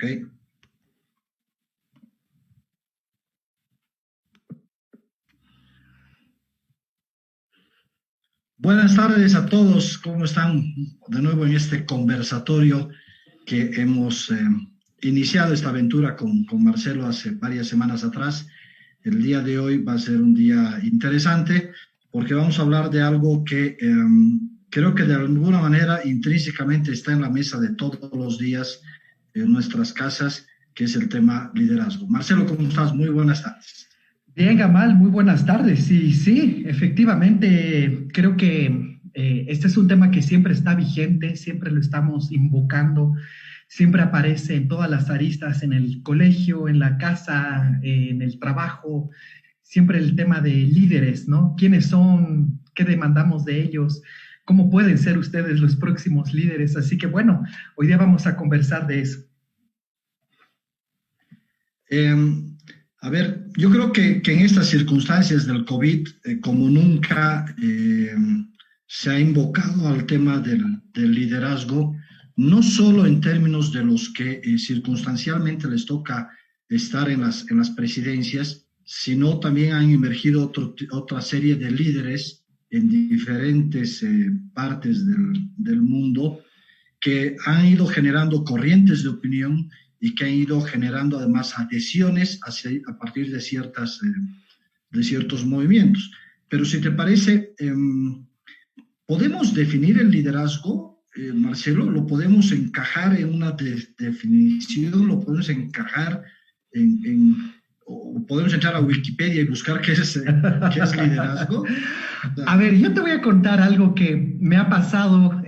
Ok. Buenas tardes a todos. ¿Cómo están? De nuevo en este conversatorio que hemos iniciado esta aventura con Marcelo hace varias semanas atrás. El día de hoy va a ser un día interesante porque vamos a hablar de algo que creo que de alguna manera intrínsecamente está en la mesa de todos los días en nuestras casas, que es el tema liderazgo. Marcelo, ¿cómo estás? Muy buenas tardes. Bien, Gamal, muy buenas tardes. Y sí, efectivamente, creo que este es un tema que siempre está vigente, siempre lo estamos invocando, siempre aparece en todas las aristas, en el colegio, en la casa, en el trabajo, siempre el tema de líderes, ¿no? ¿Quiénes son? ¿Qué demandamos de ellos? ¿Cómo pueden ser ustedes los próximos líderes? Así que bueno, hoy día vamos a conversar de eso. Eh, a ver, yo creo que en estas circunstancias del COVID, como nunca se ha invocado al tema del liderazgo, no solo en términos de los que circunstancialmente les toca estar en las presidencias, sino también han emergido otra serie de líderes en diferentes partes del mundo que han ido generando corrientes de opinión y que han ido generando además adhesiones a partir de ciertos movimientos. Pero si te parece, ¿podemos definir el liderazgo, Marcelo? ¿Lo podemos encajar en una definición? ¿Lo podemos encajar o podemos entrar a Wikipedia y buscar qué es liderazgo? A ver, yo te voy a contar algo que me ha pasado,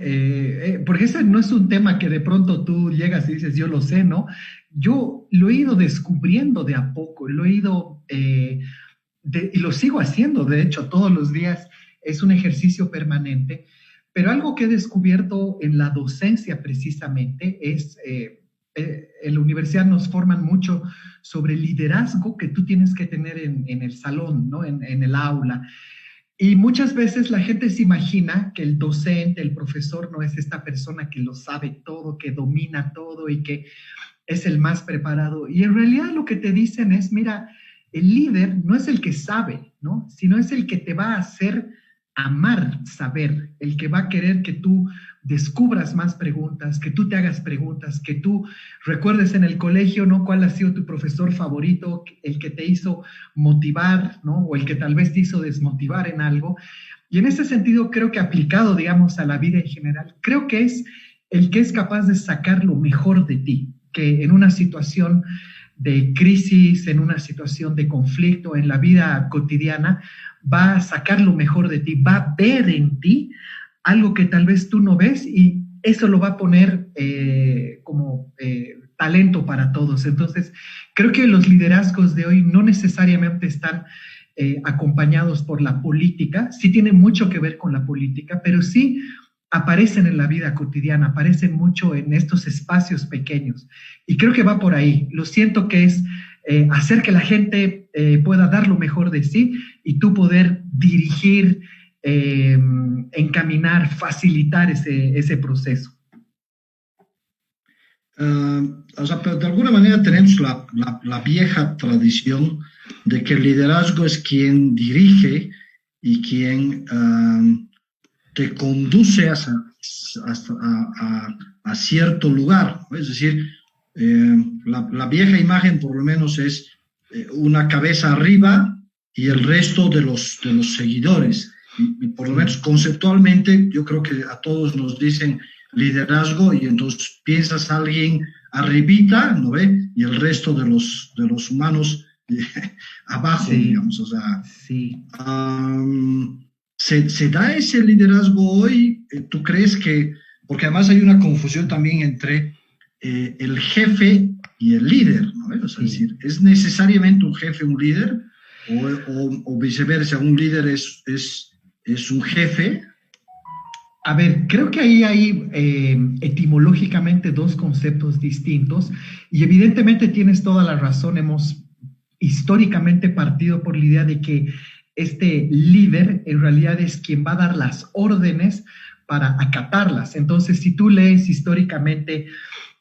porque ese no es un tema que de pronto tú llegas y dices, yo lo sé, ¿no? Yo lo he ido descubriendo de a poco, lo he ido, y lo sigo haciendo, de hecho, todos los días es un ejercicio permanente, pero algo que he descubierto en la docencia precisamente es, en la universidad nos forman mucho sobre el liderazgo que tú tienes que tener en el salón, ¿no? En el aula. Y muchas veces la gente se imagina que el docente, el profesor, no es esta persona que lo sabe todo, que domina todo y que es el más preparado. Y en realidad lo que te dicen es, mira, el líder no es el que sabe, ¿no? Sino es el que te va a hacer amar saber, el que va a querer que tú descubras más preguntas, que tú te hagas preguntas, que tú recuerdes en el colegio, ¿no? ¿Cuál ha sido tu profesor favorito, el que te hizo motivar, ¿no? O el que tal vez te hizo desmotivar en algo. Y en ese sentido creo que aplicado, digamos, a la vida en general, creo que es el que es capaz de sacar lo mejor de ti, que en una situación de crisis, en una situación de conflicto, en la vida cotidiana, va a sacar lo mejor de ti, va a ver en ti algo que tal vez tú no ves y eso lo va a poner como talento para todos. Entonces, creo que los liderazgos de hoy no necesariamente están acompañados por la política, sí tienen mucho que ver con la política, pero sí aparecen en la vida cotidiana, aparecen mucho en estos espacios pequeños. Y creo que va por ahí. Lo siento que es hacer que la gente pueda dar lo mejor de sí y tú poder dirigir, encaminar, facilitar ese proceso. O sea, pero de alguna manera tenemos la vieja tradición de que el liderazgo es quien dirige y quien te conduce a cierto lugar, ¿no? Es decir, la vieja imagen por lo menos es una cabeza arriba y el resto de los seguidores. Y por lo menos conceptualmente yo creo que a todos nos dicen liderazgo y entonces piensas a alguien arribita, ¿no ve? Y el resto de los humanos abajo, Sí, digamos, o sea, sí. ¿se da ese liderazgo hoy? ¿Tú crees que, porque además hay una confusión también entre el jefe y el líder, ¿no? O sea, es Sí. decir, ¿es necesariamente un jefe un líder o viceversa, un líder es un jefe? A ver, creo que ahí hay etimológicamente dos conceptos distintos y evidentemente tienes toda la razón. Hemos históricamente partido por la idea de que este líder en realidad es quien va a dar las órdenes para acatarlas. Entonces, si tú lees históricamente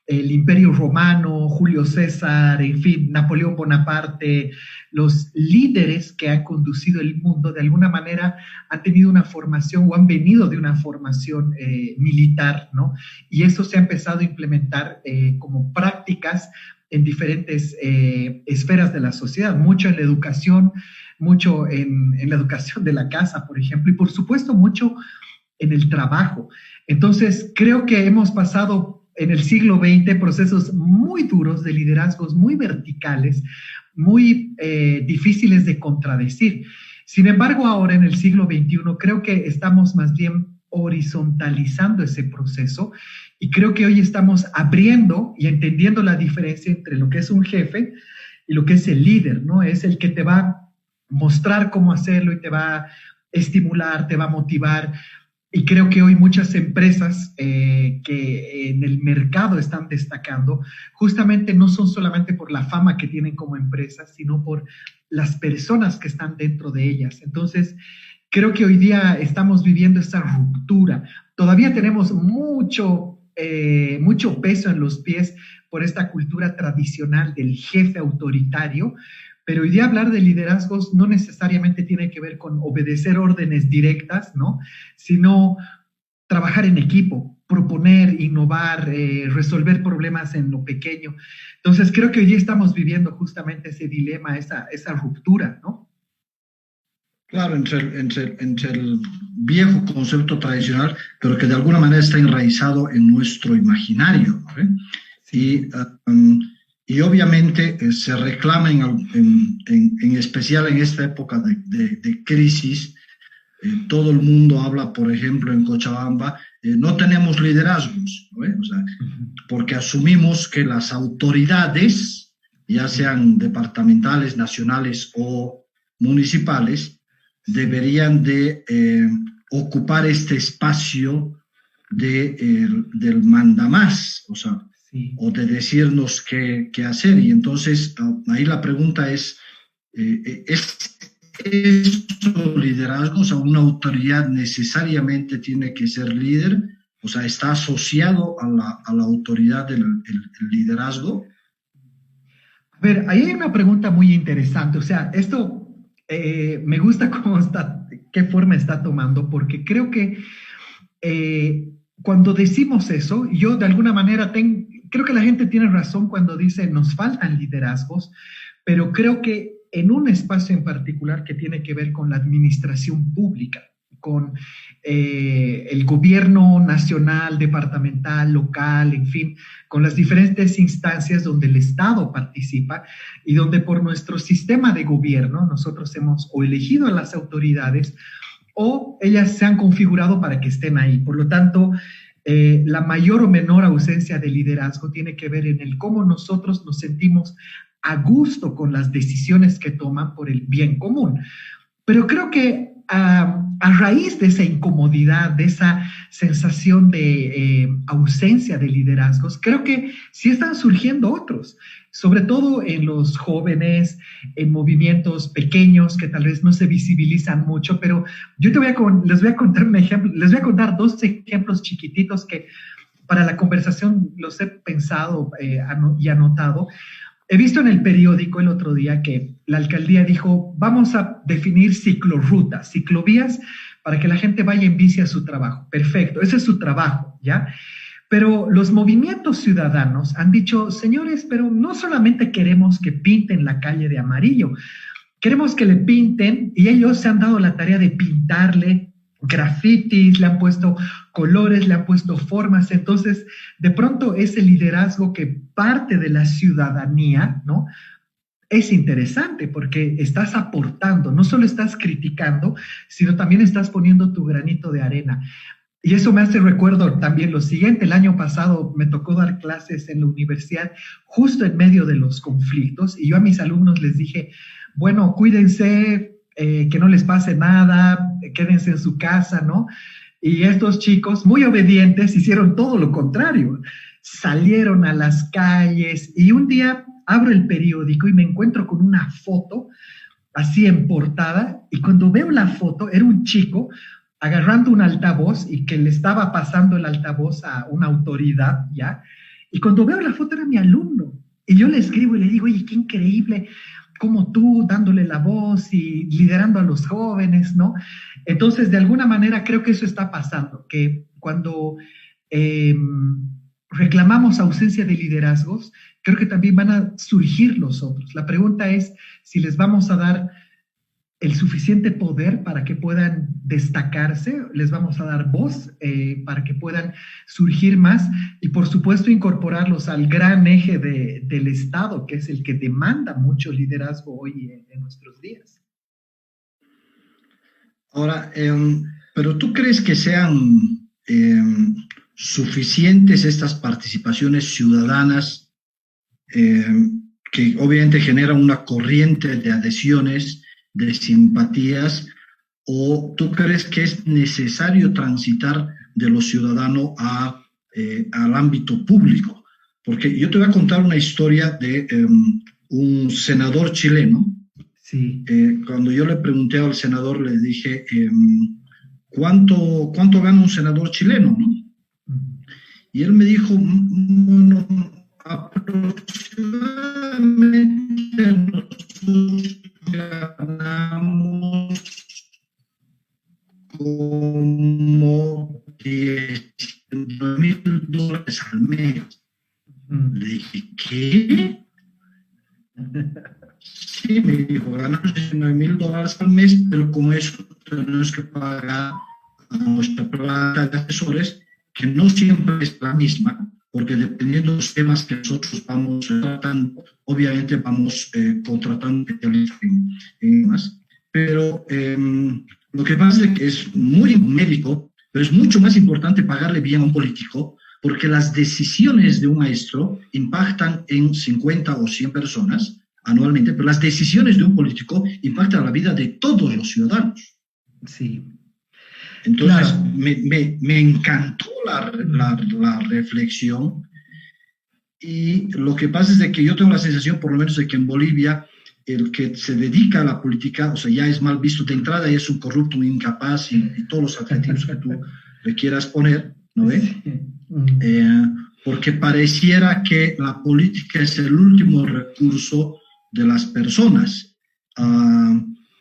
el Imperio Romano, Julio César, en fin, Napoleón Bonaparte, los líderes que han conducido el mundo, de alguna manera han tenido una formación o han venido de una formación militar, ¿no? Y eso se ha empezado a implementar como prácticas en diferentes esferas de la sociedad, mucho en la educación, mucho en la educación de la casa, por ejemplo, y por supuesto mucho en el trabajo. Entonces, creo que hemos pasado en el siglo XX procesos muy duros de liderazgos muy verticales, muy difíciles de contradecir. Sin embargo, ahora en el siglo XXI creo que estamos más bien horizontalizando ese proceso y creo que hoy estamos abriendo y entendiendo la diferencia entre lo que es un jefe y lo que es el líder, ¿no? Es el que te va a mostrar cómo hacerlo y te va a estimular, te va a motivar. Y creo que hoy muchas empresas que en el mercado están destacando, justamente no son solamente por la fama que tienen como empresas, sino por las personas que están dentro de ellas. Entonces, creo que hoy día estamos viviendo esa ruptura. Todavía tenemos mucho peso en los pies por esta cultura tradicional del jefe autoritario, pero hoy día hablar de liderazgos no necesariamente tiene que ver con obedecer órdenes directas, ¿no? Sino trabajar en equipo, proponer, innovar, resolver problemas en lo pequeño. Entonces, creo que hoy día estamos viviendo justamente ese dilema, esa ruptura, ¿no? Claro, entre el viejo concepto tradicional, pero que de alguna manera está enraizado en nuestro imaginario, ¿no? Sí. Y obviamente se reclama en especial en esta época de crisis, todo el mundo habla, por ejemplo, en Cochabamba, no tenemos liderazgos, ¿no? O sea, porque asumimos que las autoridades, ya sean departamentales, nacionales o municipales, deberían de ocupar este espacio del mandamás, o sea, sí, o de decirnos qué hacer. Y entonces ahí la pregunta es liderazgo? O sea, ¿una autoridad necesariamente tiene que ser líder? O sea, ¿está asociado a la autoridad del liderazgo? A ver, ahí hay una pregunta muy interesante. O sea, esto me gusta cómo está, qué forma está tomando, porque creo que cuando decimos eso, yo de alguna manera creo que la gente tiene razón cuando dice nos faltan liderazgos, pero creo que en un espacio en particular que tiene que ver con la administración pública, con el gobierno nacional, departamental, local, en fin, con las diferentes instancias donde el Estado participa y donde por nuestro sistema de gobierno nosotros hemos o elegido a las autoridades o ellas se han configurado para que estén ahí. Por lo tanto, la mayor o menor ausencia de liderazgo tiene que ver en el cómo nosotros nos sentimos a gusto con las decisiones que toman por el bien común. Pero creo que a raíz de esa incomodidad, de esa sensación de ausencia de liderazgos, creo que sí están surgiendo otros, sobre todo en los jóvenes, en movimientos pequeños que tal vez no se visibilizan mucho, pero yo les voy a contar un ejemplo, les voy a contar dos ejemplos chiquititos que para la conversación los he pensado y anotado. He visto en el periódico el otro día que la alcaldía dijo, vamos a definir ciclorrutas, ciclovías, para que la gente vaya en bici a su trabajo. Perfecto, ese es su trabajo, ¿ya? Pero los movimientos ciudadanos han dicho, señores, pero no solamente queremos que pinten la calle de amarillo, queremos que le pinten, y ellos se han dado la tarea de pintarle grafitis, le han puesto colores, le han puesto formas. Entonces, de pronto ese liderazgo que parte de la ciudadanía, ¿no? Es interesante porque estás aportando, no solo estás criticando, sino también estás poniendo tu granito de arena. Y eso me hace recuerdo también lo siguiente. El año pasado me tocó dar clases en la universidad justo en medio de los conflictos y yo a mis alumnos les dije, bueno, cuídense, que no les pase nada, quédense en su casa, ¿no? Y estos chicos, muy obedientes, hicieron todo lo contrario. Salieron a las calles y un día abro el periódico y me encuentro con una foto así en portada y cuando veo la foto era un chico agarrando un altavoz y que le estaba pasando el altavoz a una autoridad, ¿ya? Y cuando veo la foto era mi alumno. Y yo le escribo y le digo, oye, qué increíble, como tú dándole la voz y liderando a los jóvenes, ¿no? Entonces, de alguna manera creo que eso está pasando, que cuando eh, reclamamos ausencia de liderazgos, creo que también van a surgir los otros. La pregunta es si les vamos a dar el suficiente poder para que puedan destacarse, les vamos a dar voz para que puedan surgir más y por supuesto incorporarlos al gran eje del Estado, que es el que demanda mucho liderazgo hoy en nuestros días. Ahora, pero ¿tú crees que sean suficientes estas participaciones ciudadanas que obviamente generan una corriente de adhesiones, de simpatías, o tú crees que es necesario transitar de lo ciudadano al ámbito público? Porque yo te voy a contar una historia de un senador chileno. Sí. Cuando yo le pregunté al senador, le dije, ¿cuánto gana un senador chileno, no? Y él me dijo, bueno, aproximadamente nosotros ganamos como $19,000 al mes. Le dije, ¿qué? Sí, me dijo, ganamos $19,000 al mes, pero con eso tenemos que pagar a nuestra planta de asesores, que no siempre es la misma, porque dependiendo de los temas que nosotros vamos tratando, obviamente vamos contratando especialistas en más. Pero lo que pasa es que es muy médico, pero es mucho más importante pagarle bien a un político, porque las decisiones de un maestro impactan en 50 o 100 personas anualmente, pero las decisiones de un político impactan la vida de todos los ciudadanos. Sí. Entonces, claro, me encantó la reflexión, y lo que pasa es de que yo tengo la sensación, por lo menos, de que en Bolivia el que se dedica a la política, o sea, ya es mal visto de entrada, y es un corrupto, un incapaz y todos los adjetivos que tú le quieras poner, ¿no ves? Porque pareciera que la política es el último recurso de las personas.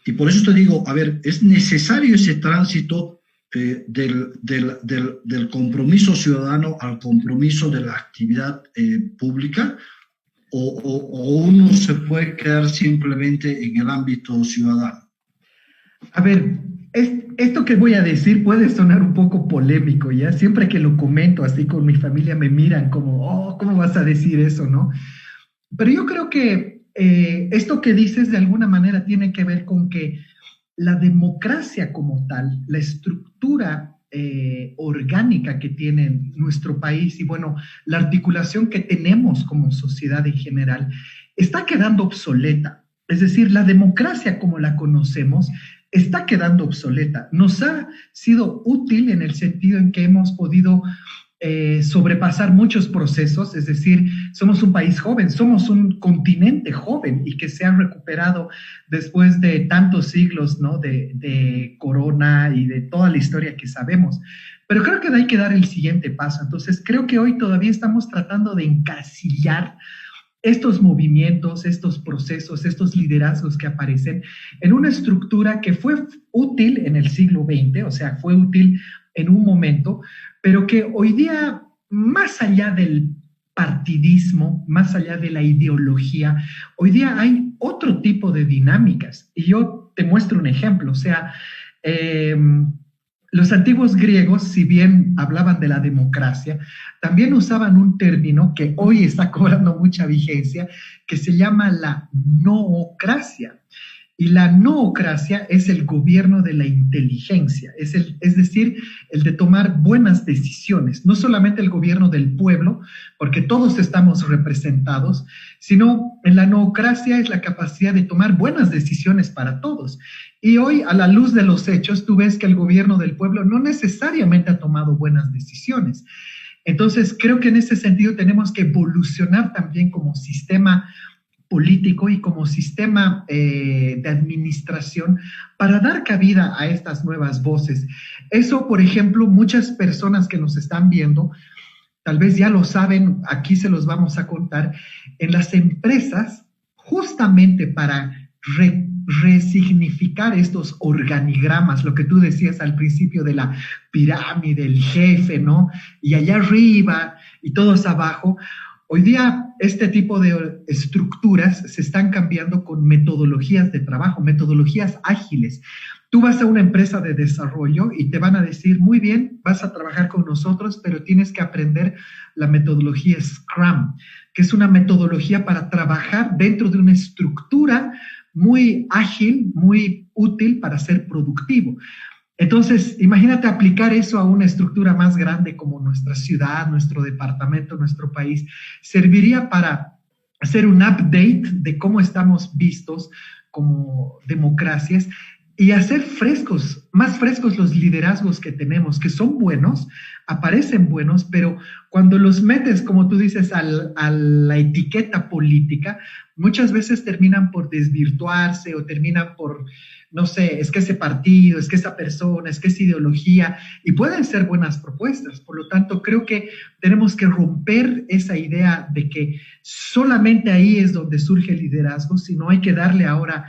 Y por eso te digo, a ver, ¿es necesario ese tránsito del compromiso ciudadano al compromiso de la actividad pública? ¿O uno se puede quedar simplemente en el ámbito ciudadano? A ver, esto que voy a decir puede sonar un poco polémico, ¿ya? Siempre que lo comento así con mi familia me miran como, oh, ¿cómo vas a decir eso, no? Pero yo creo que esto que dices de alguna manera tiene que ver con que la democracia como tal, la estructura orgánica que tiene nuestro país y bueno, la articulación que tenemos como sociedad en general, está quedando obsoleta. Es decir, la democracia como la conocemos está quedando obsoleta. Nos ha sido útil en el sentido en que hemos podido sobrepasar muchos procesos, es decir, somos un país joven, somos un continente joven y que se ha recuperado después de tantos siglos, ¿no? de corona y de toda la historia que sabemos. Pero creo que hay que dar el siguiente paso. Entonces, creo que hoy todavía estamos tratando de encasillar estos movimientos, estos procesos, estos liderazgos que aparecen en una estructura que fue útil en el siglo XX, o sea, fue útil en un momento, pero que hoy día, más allá del partidismo, más allá de la ideología, hoy día hay otro tipo de dinámicas. Y yo te muestro un ejemplo, o sea, los antiguos griegos, si bien hablaban de la democracia, también usaban un término que hoy está cobrando mucha vigencia, que se llama la noocracia. Y la noocracia es el gobierno de la inteligencia, es decir, el de tomar buenas decisiones, no solamente el gobierno del pueblo, porque todos estamos representados, sino en la noocracia es la capacidad de tomar buenas decisiones para todos. Y hoy, a la luz de los hechos, tú ves que el gobierno del pueblo no necesariamente ha tomado buenas decisiones. Entonces, creo que en ese sentido tenemos que evolucionar también como sistema político y como sistema de administración para dar cabida a estas nuevas voces. Eso, por ejemplo, muchas personas que nos están viendo tal vez ya lo saben, aquí se los vamos a contar, en las empresas, justamente para resignificar estos organigramas, lo que tú decías al principio de la pirámide, el jefe, ¿no? Y allá arriba y todos abajo. Hoy día este tipo de estructuras se están cambiando con metodologías de trabajo, metodologías ágiles. Tú vas a una empresa de desarrollo y te van a decir, muy bien, vas a trabajar con nosotros, pero tienes que aprender la metodología Scrum, que es una metodología para trabajar dentro de una estructura muy ágil, muy útil para ser productivo. Entonces, imagínate aplicar eso a una estructura más grande como nuestra ciudad, nuestro departamento, nuestro país. Serviría para hacer un update de cómo estamos vistos como democracias y hacer frescos, más frescos los liderazgos que tenemos, que son buenos, aparecen buenos, pero cuando los metes, como tú dices, a la etiqueta política, muchas veces terminan por desvirtuarse o terminan por, no sé, es que ese partido, es que esa persona, es que esa ideología, y pueden ser buenas propuestas. Por lo tanto, creo que tenemos que romper esa idea de que solamente ahí es donde surge el liderazgo, sino hay que darle ahora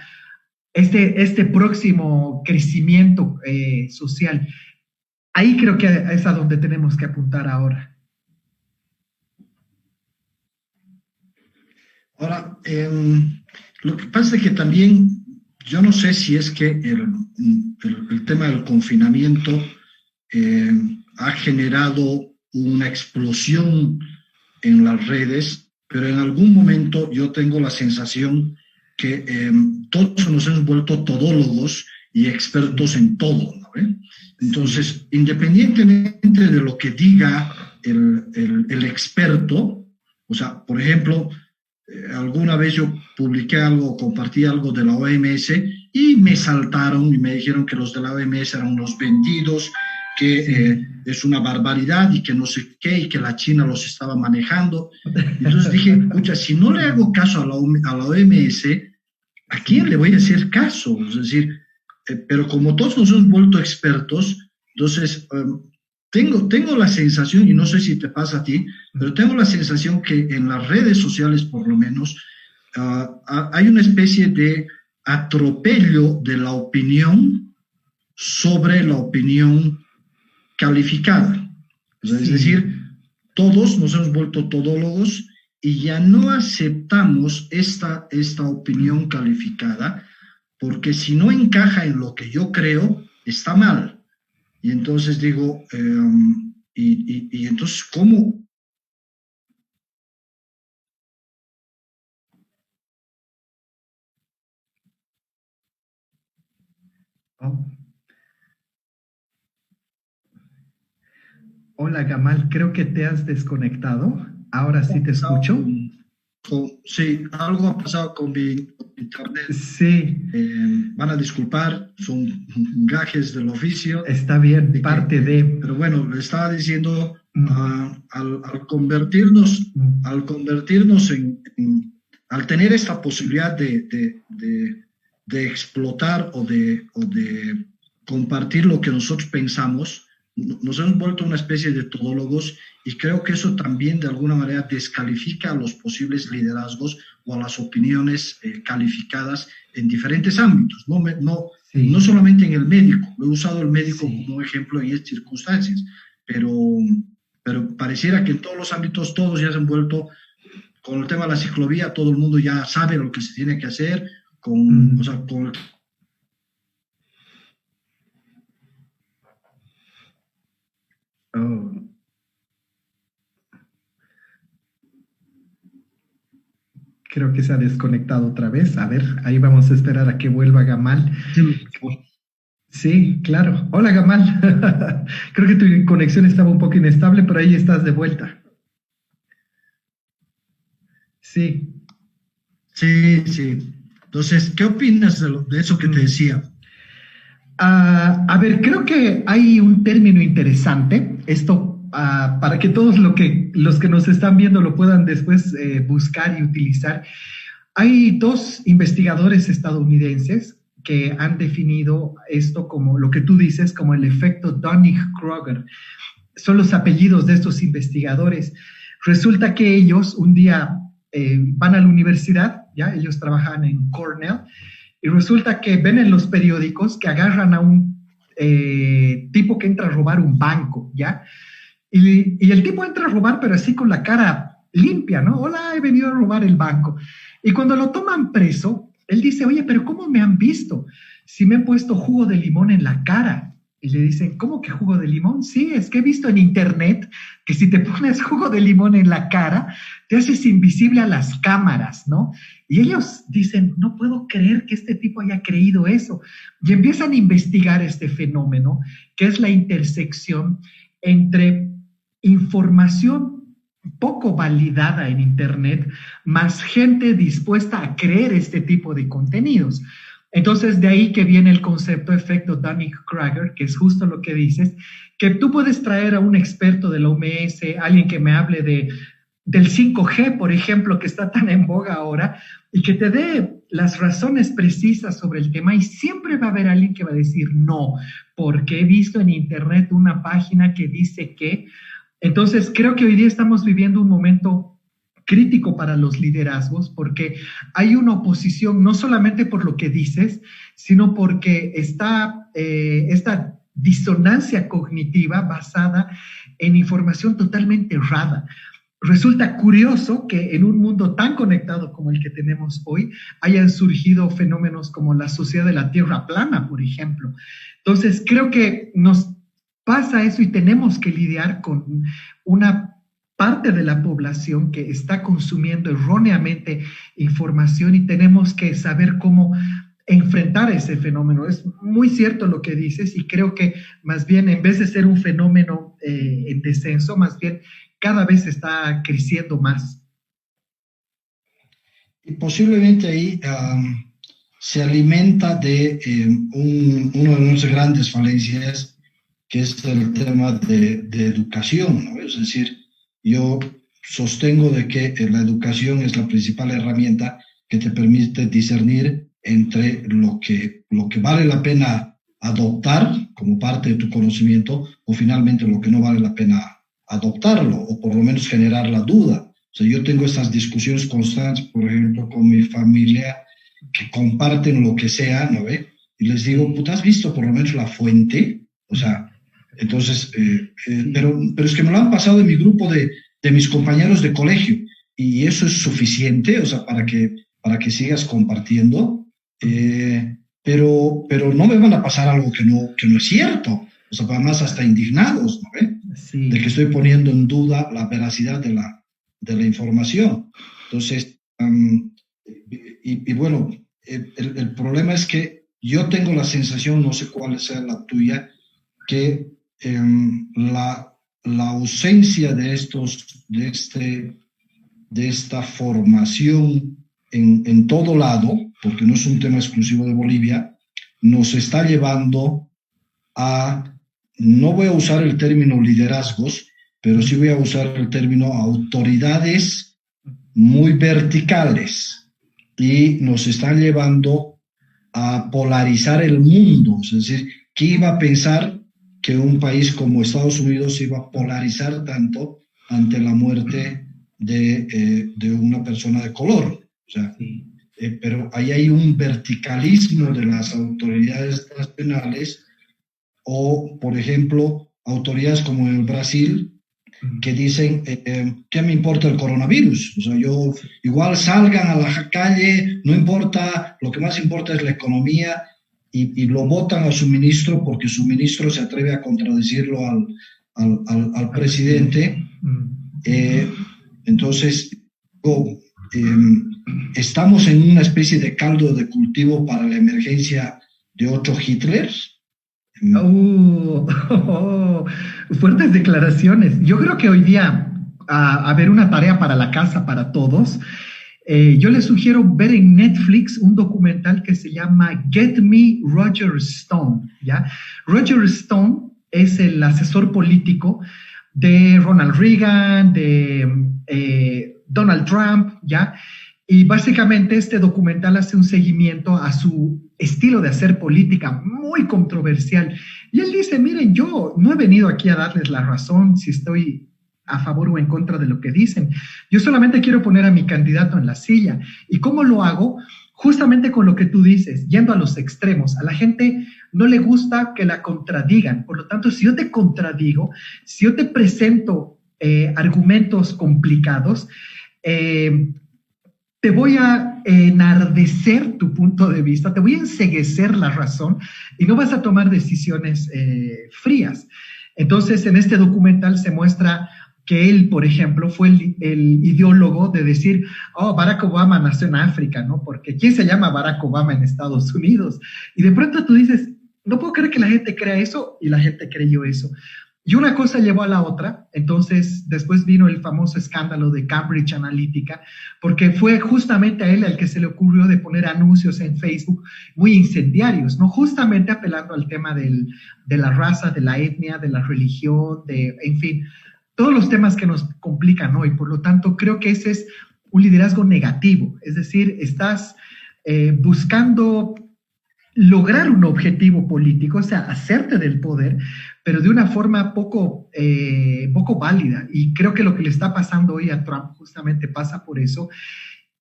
este próximo crecimiento social. Ahí creo que es a donde tenemos que apuntar ahora. Ahora, lo que pasa es que también, yo no sé si es que el tema del confinamiento ha generado una explosión en las redes, pero en algún momento yo tengo la sensación que todos nos hemos vuelto todólogos y expertos en todo, ¿no? Entonces, independientemente de lo que diga el experto, o sea, por ejemplo, alguna vez yo publiqué algo, compartí algo de la OMS y me saltaron y me dijeron que los de la OMS eran unos vendidos, que es una barbaridad y que no sé qué, y que la China los estaba manejando. Entonces dije, pucha, si no le hago caso a la OMS, ¿a quién le voy a hacer caso? Es decir, pero como todos nos hemos vuelto expertos, entonces tengo la sensación, y no sé si te pasa a ti, pero tengo la sensación que en las redes sociales, por lo menos, hay una especie de atropello de la opinión sobre la opinión calificada. Es decir, todos nos hemos vuelto todólogos y ya no aceptamos esta opinión calificada, porque si no encaja en lo que yo creo, está mal. Y entonces digo, y entonces, ¿cómo? Oh. Hola, Gamal, creo que te has desconectado. Ahora sí te escucho. Sí, algo ha pasado con mi internet. Sí. Van a disculpar, son gajes del oficio. Está bien, parte de... Pero bueno, le estaba diciendo, al convertirnos al tener esta posibilidad de explotar o de compartir lo que nosotros pensamos, nos hemos vuelto una especie de todólogos, y creo que eso también de alguna manera descalifica a los posibles liderazgos o a las opiniones calificadas en diferentes ámbitos, no solamente en el médico. He usado el médico como ejemplo en estas circunstancias, pero pareciera que en todos los ámbitos todos ya se han vuelto, con el tema de la ciclovía, todo el mundo ya sabe lo que se tiene que hacer, o sea, con Oh. Creo que se ha desconectado otra vez. A ver, ahí vamos a esperar a que vuelva Gamal. Sí, claro. Hola, Gamal. Creo que tu conexión estaba un poco inestable, pero ahí estás de vuelta. Sí. Sí, sí. Entonces, ¿qué opinas de eso que te decía? A ver, creo que hay un término interesante, esto para que todos los que nos están viendo lo puedan después buscar y utilizar. Hay dos investigadores estadounidenses que han definido esto como lo que tú dices, como el efecto Dunning-Kruger. son los apellidos de estos investigadores. Resulta que ellos un día van a la universidad, ¿ya? Ellos trabajan en Cornell, y resulta que ven en los periódicos que agarran a un tipo que entra a robar un banco, ¿ya? Y el tipo entra a robar, pero así con la cara limpia, ¿no? Hola, he venido a robar el banco. Y cuando lo toman preso, él dice, oye, pero ¿cómo me han visto? Si me he puesto jugo de limón en la cara. Y le dicen, ¿cómo que jugo de limón? Sí, es que he visto en internet que si te pones jugo de limón en la cara, te haces invisible a las cámaras, ¿no? Y ellos dicen, no puedo creer que este tipo haya creído eso. Y empiezan a investigar este fenómeno, que es la intersección entre información poco validada en internet, más gente dispuesta a creer este tipo de contenidos. Entonces, de ahí que viene el concepto efecto Dunning-Kruger, que es justo lo que dices, que tú puedes traer a un experto de la OMS, alguien que me hable del 5G, por ejemplo, que está tan en boga ahora, y que te dé las razones precisas sobre el tema, y siempre va a haber alguien que va a decir no, porque he visto en internet una página que dice que. Entonces, creo que hoy día estamos viviendo un momento crítico para los liderazgos, porque hay una oposición no solamente por lo que dices, sino porque está esta disonancia cognitiva basada en información totalmente errada. Resulta curioso que en un mundo tan conectado como el que tenemos hoy hayan surgido fenómenos como la sociedad de la Tierra plana, por ejemplo. Entonces, creo que nos pasa eso y tenemos que lidiar con una parte de la población que está consumiendo erróneamente información y tenemos que saber cómo enfrentar ese fenómeno. Es muy cierto lo que dices y creo que más bien en vez de ser un fenómeno en descenso, más bien cada vez está creciendo más. Y posiblemente ahí se alimenta de uno de nuestras grandes falencias, que es el tema de educación, ¿no? Es decir, yo sostengo de que la educación es la principal herramienta que te permite discernir entre lo que vale la pena adoptar como parte de tu conocimiento o finalmente lo que no vale la pena adoptarlo o por lo menos generar la duda. O sea, yo tengo estas discusiones constantes, por ejemplo, con mi familia que comparten lo que sea, ¿no ve? Y les digo, puta, ¿has visto por lo menos la fuente? O sea, entonces, pero es que me lo han pasado en mi grupo de mis compañeros de colegio y eso es suficiente, o sea, para que sigas compartiendo, pero no me van a pasar algo que no es cierto, o sea, además hasta indignados, ¿no ve? Sí. De que estoy poniendo en duda la veracidad de la información. Entonces, y bueno, el problema es que yo tengo la sensación, no sé cuál sea la tuya, que la ausencia de esta formación en todo lado, porque no es un tema exclusivo de Bolivia, nos está llevando a, no voy a usar el término liderazgos, pero sí voy a usar el término autoridades muy verticales y nos están llevando a polarizar el mundo. Es decir, ¿quién iba a pensar que un país como Estados Unidos se iba a polarizar tanto ante la muerte de una persona de color? O sea, sí. Pero ahí hay un verticalismo de las autoridades nacionales o, por ejemplo, autoridades como en Brasil que dicen, ¿qué me importa el coronavirus? O sea, yo igual salgan a la calle, no importa, lo que más importa es la economía, y lo votan a su ministro porque su ministro se atreve a contradecirlo al presidente. Entonces, estamos en una especie de caldo de cultivo para la emergencia de otro Hitler. Fuertes declaraciones. Yo creo que hoy día a haber una tarea para la casa, para todos. Yo les sugiero ver en Netflix un documental que se llama Get Me Roger Stone, ¿ya? Roger Stone es el asesor político de Ronald Reagan, de Donald Trump, ¿ya? Y básicamente este documental hace un seguimiento a su estilo de hacer política muy controversial. Y él dice, miren, yo no he venido aquí a darles la razón si estoy a favor o en contra de lo que dicen. Yo solamente quiero poner a mi candidato en la silla. ¿Y cómo lo hago? Justamente con lo que tú dices, yendo a los extremos. A la gente no le gusta que la contradigan. Por lo tanto, si yo te contradigo, si yo te presento argumentos complicados, te voy a enardecer tu punto de vista, te voy a enceguecer la razón y no vas a tomar decisiones frías. Entonces, en este documental se muestra que él, por ejemplo, fue el ideólogo de decir, oh, Barack Obama nació en África, ¿no? Porque ¿quién se llama Barack Obama en Estados Unidos? Y de pronto tú dices, no puedo creer que la gente crea eso, y la gente creyó eso. Y una cosa llevó a la otra, entonces después vino el famoso escándalo de Cambridge Analytica, porque fue justamente a él al que se le ocurrió de poner anuncios en Facebook muy incendiarios, ¿no? Justamente apelando al tema de la raza, de la etnia, de la religión, en fin, todos los temas que nos complican hoy. Por lo tanto, creo que ese es un liderazgo negativo, es decir, estás buscando lograr un objetivo político, o sea, hacerte del poder, pero de una forma poco válida. Y creo que lo que le está pasando hoy a Trump justamente pasa por eso,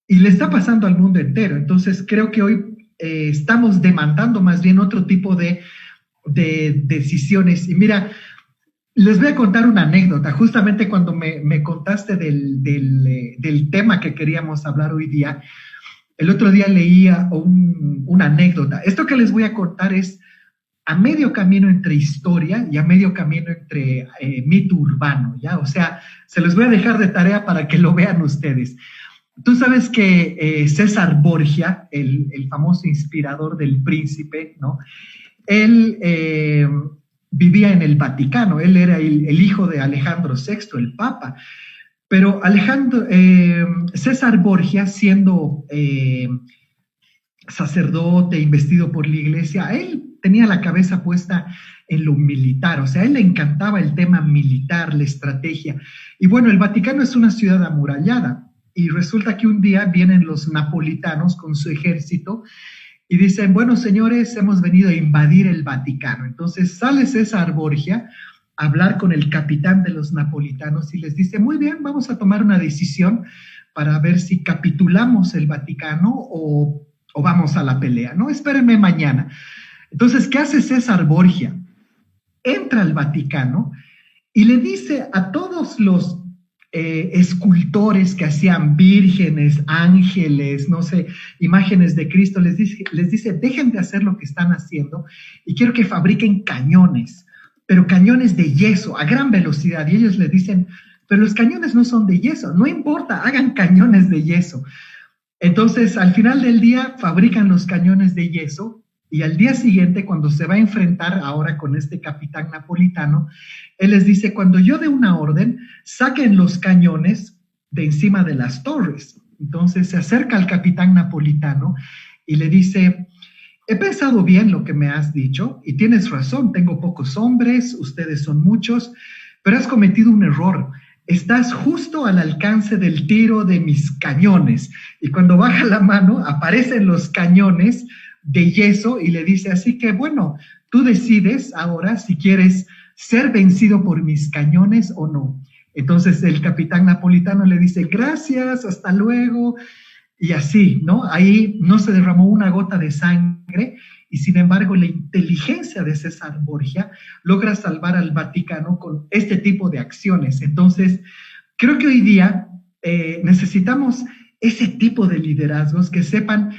y le está pasando al mundo entero. Entonces, creo que hoy estamos demandando más bien otro tipo de decisiones. Y mira, les voy a contar una anécdota. Justamente cuando me contaste del tema que queríamos hablar hoy día, el otro día leía una anécdota. Esto que les voy a contar es a medio camino entre historia y a medio camino entre mito urbano, ¿ya? O sea, se los voy a dejar de tarea para que lo vean ustedes. Tú sabes que César Borgia, el famoso inspirador del Príncipe, ¿no? Él vivía en el Vaticano, él era el hijo de Alejandro VI, el Papa. Pero César Borgia, siendo sacerdote, investido por la iglesia, él tenía la cabeza puesta en lo militar, o sea, a él le encantaba el tema militar, la estrategia. Y bueno, el Vaticano es una ciudad amurallada, y resulta que un día vienen los napolitanos con su ejército y dicen, bueno, señores, hemos venido a invadir el Vaticano. Entonces sale César Borgia a hablar con el capitán de los napolitanos y les dice, muy bien, vamos a tomar una decisión para ver si capitulamos el Vaticano o vamos a la pelea, ¿no? Espérenme mañana. Entonces, ¿qué hace César Borgia? Entra al Vaticano y le dice a todos los escultores que hacían vírgenes, ángeles, no sé, imágenes de Cristo, les dice, dejen de hacer lo que están haciendo y quiero que fabriquen cañones, pero cañones de yeso a gran velocidad. Y ellos le dicen, pero los cañones no son de yeso, no importa, hagan cañones de yeso. Entonces, al final del día, fabrican los cañones de yeso y al día siguiente, cuando se va a enfrentar ahora con este capitán napolitano, él les dice, cuando yo dé una orden, saquen los cañones de encima de las torres. Entonces se acerca al capitán napolitano y le dice, he pensado bien lo que me has dicho y tienes razón, tengo pocos hombres, ustedes son muchos, pero has cometido un error. Estás justo al alcance del tiro de mis cañones. Y cuando baja la mano, aparecen los cañones de yeso y le dice, así que bueno, tú decides ahora si quieres ser vencido por mis cañones o no. Entonces el capitán napolitano le dice, gracias, hasta luego, y así, ¿no? Ahí no se derramó una gota de sangre, y sin embargo la inteligencia de César Borgia logra salvar al Vaticano con este tipo de acciones. Entonces, creo que hoy día necesitamos ese tipo de liderazgos que sepan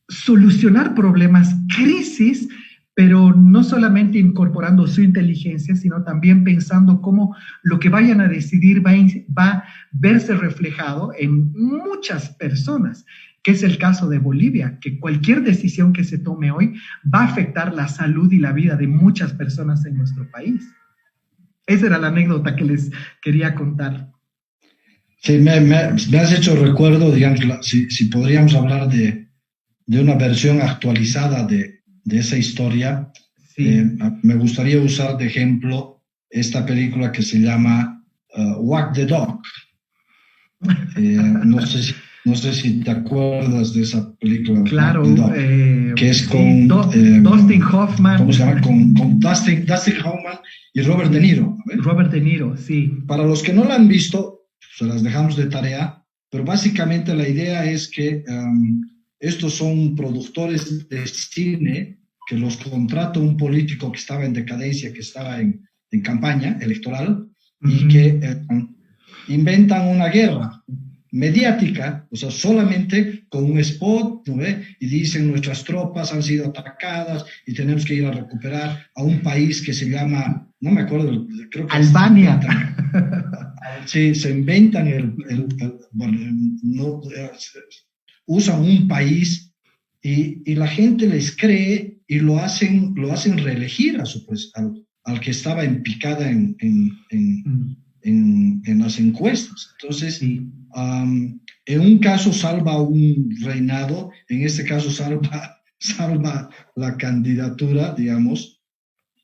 solucionar problemas, crisis, pero no solamente incorporando su inteligencia, sino también pensando cómo lo que vayan a decidir va a verse reflejado en muchas personas, que es el caso de Bolivia, que cualquier decisión que se tome hoy va a afectar la salud y la vida de muchas personas en nuestro país. Esa era la anécdota que les quería contar. Sí, me has hecho recuerdo, digamos, si podríamos hablar de una versión actualizada de esa historia. Sí. Me gustaría usar de ejemplo esta película que se llama Wag the Dog. No sé No sé si te acuerdas de esa película, Claro, que es sí, con, Dustin Hoffman. ¿cómo se llama? Con Dustin Hoffman y Robert De Niro. Robert De Niro, sí. Para los que no la han visto, se las dejamos de tarea, pero básicamente la idea es que estos son productores de cine que los contrata un político que estaba en decadencia, que estaba en campaña electoral, y que inventan una guerra mediática, o sea, solamente con un spot, ¿no ve? Y dicen nuestras tropas han sido atacadas y tenemos que ir a recuperar a un país que se llama, no me acuerdo, creo que Albania. Sí, se inventan bueno, usan un país y la gente les cree y lo hacen reelegir al que estaba en picada en las encuestas. Entonces, sí. En un caso salva un reinado, en este caso salva la candidatura, digamos,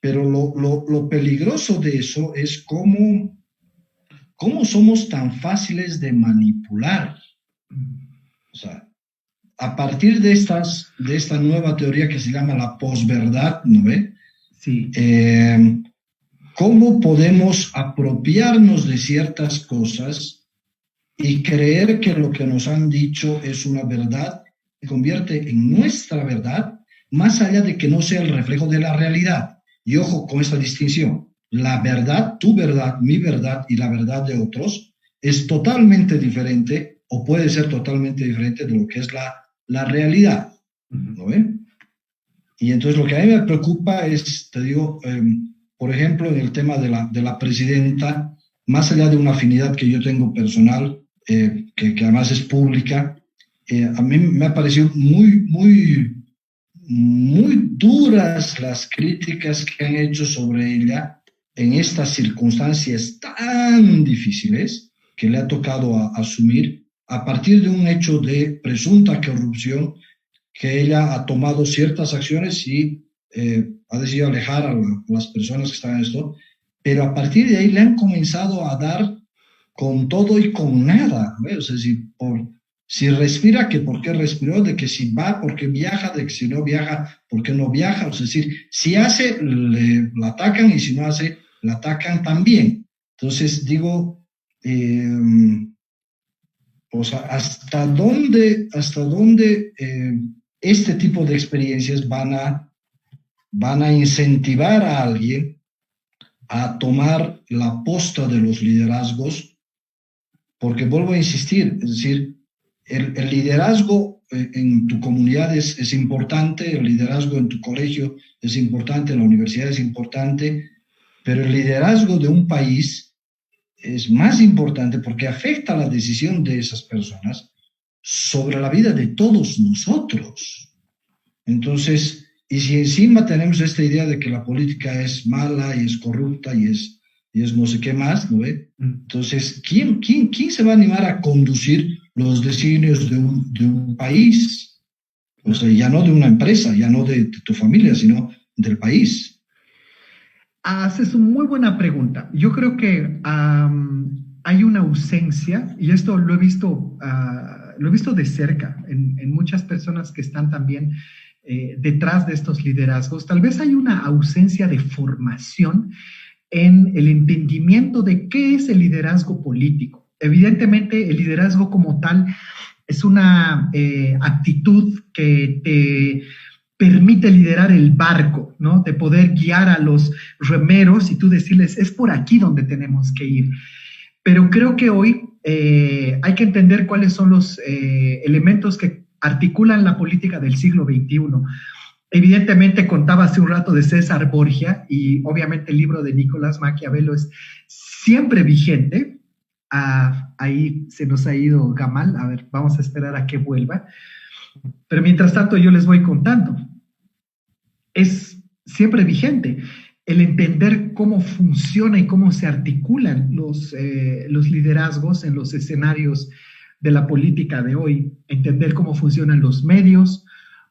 pero lo peligroso de eso es cómo somos tan fáciles de manipular. O sea, a partir de esta nueva teoría que se llama la posverdad, ¿no ve? Sí. ¿Cómo podemos apropiarnos de ciertas cosas y creer que lo que nos han dicho es una verdad, se convierte en nuestra verdad, más allá de que no sea el reflejo de la realidad? Y ojo con esta distinción. La verdad, tu verdad, mi verdad y la verdad de otros es totalmente diferente o puede ser totalmente diferente de lo que es la realidad, ¿no ve? Y entonces lo que a mí me preocupa es, te digo, por ejemplo, en el tema de la presidenta, más allá de una afinidad que yo tengo personal, que además es pública, a mí me ha parecido muy duras las críticas que han hecho sobre ella en estas circunstancias tan difíciles que le ha tocado asumir a partir de un hecho de presunta corrupción, que ella ha tomado ciertas acciones y ha decidido alejar a las personas que están en esto, pero a partir de ahí le han comenzado a dar con todo y con nada, ¿no? O sea, si respira, que por qué respiró, de que si va, por qué viaja, de que si no viaja, por qué no viaja. O sea, es decir, si hace, la atacan, y si no hace, la atacan también. Entonces, digo, o sea, ¿hasta dónde este tipo de experiencias van a incentivar a alguien a tomar la posta de los liderazgos? Porque vuelvo a insistir, es decir, el liderazgo en tu comunidad es importante, el liderazgo en tu colegio es importante, en la universidad es importante, pero el liderazgo de un país es más importante porque afecta la decisión de esas personas sobre la vida de todos nosotros. Entonces, y si encima tenemos esta idea de que la política es mala y es corrupta y es no sé qué más, ¿no ve? Entonces, ¿quién se va a animar a conducir los designios de un país? O sea, ya no de una empresa, ya no de tu familia, sino del país. Haces una muy buena pregunta. Yo creo que hay una ausencia, y esto lo he visto de cerca en muchas personas que están también detrás de estos liderazgos. Tal vez hay una ausencia de formación en el entendimiento de qué es el liderazgo político. Evidentemente, el liderazgo como tal es una actitud que te permite liderar el barco, ¿no? De poder guiar a los remeros y tú decirles, es por aquí donde tenemos que ir. Pero creo que hoy hay que entender cuáles son los elementos que articulan la política del siglo XXI. Evidentemente contaba hace un rato de César Borgia y obviamente el libro de Nicolás Maquiavelo es siempre vigente. Ahí se nos ha ido Gamal, a ver, vamos a esperar a que vuelva. Pero mientras tanto yo les voy contando. Es siempre vigente el entender cómo funciona y cómo se articulan los liderazgos en los escenarios de la política de hoy, entender cómo funcionan los medios,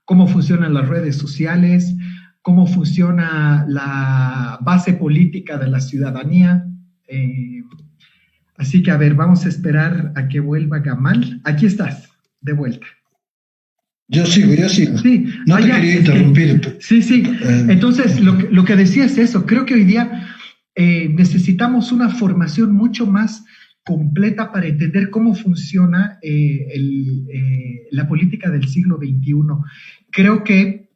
cómo funcionan las redes sociales, cómo funciona la base política de la ciudadanía. Así que, a ver, vamos a esperar a que vuelva Gamal. Aquí estás. de vuelta. Yo sigo. Sí, No te quería interrumpir. Sí. Entonces, lo que decía es eso. Creo que hoy día necesitamos una formación mucho más completa para entender cómo funciona la política del siglo XXI. Creo que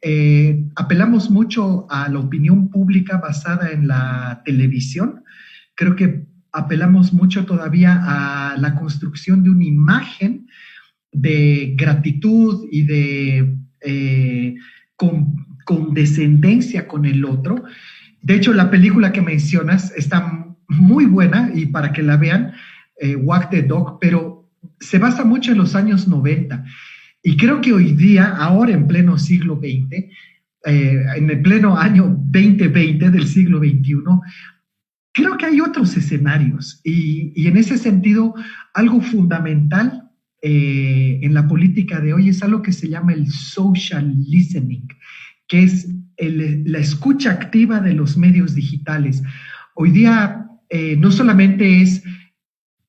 apelamos mucho a la opinión pública basada en la televisión. Creo que apelamos mucho todavía a la construcción de una imagen de gratitud y de condescendencia con el otro. De hecho, la película que mencionas está muy buena y para que la vean, Wag the Dog, pero se basa mucho en los años 90. Y creo que hoy día, ahora en pleno siglo XX, en el pleno año 2020 del siglo XXI, creo que hay otros escenarios. Y en ese sentido, algo fundamental en la política de hoy es algo que se llama el social listening, que es la escucha activa de los medios digitales. Hoy día no solamente es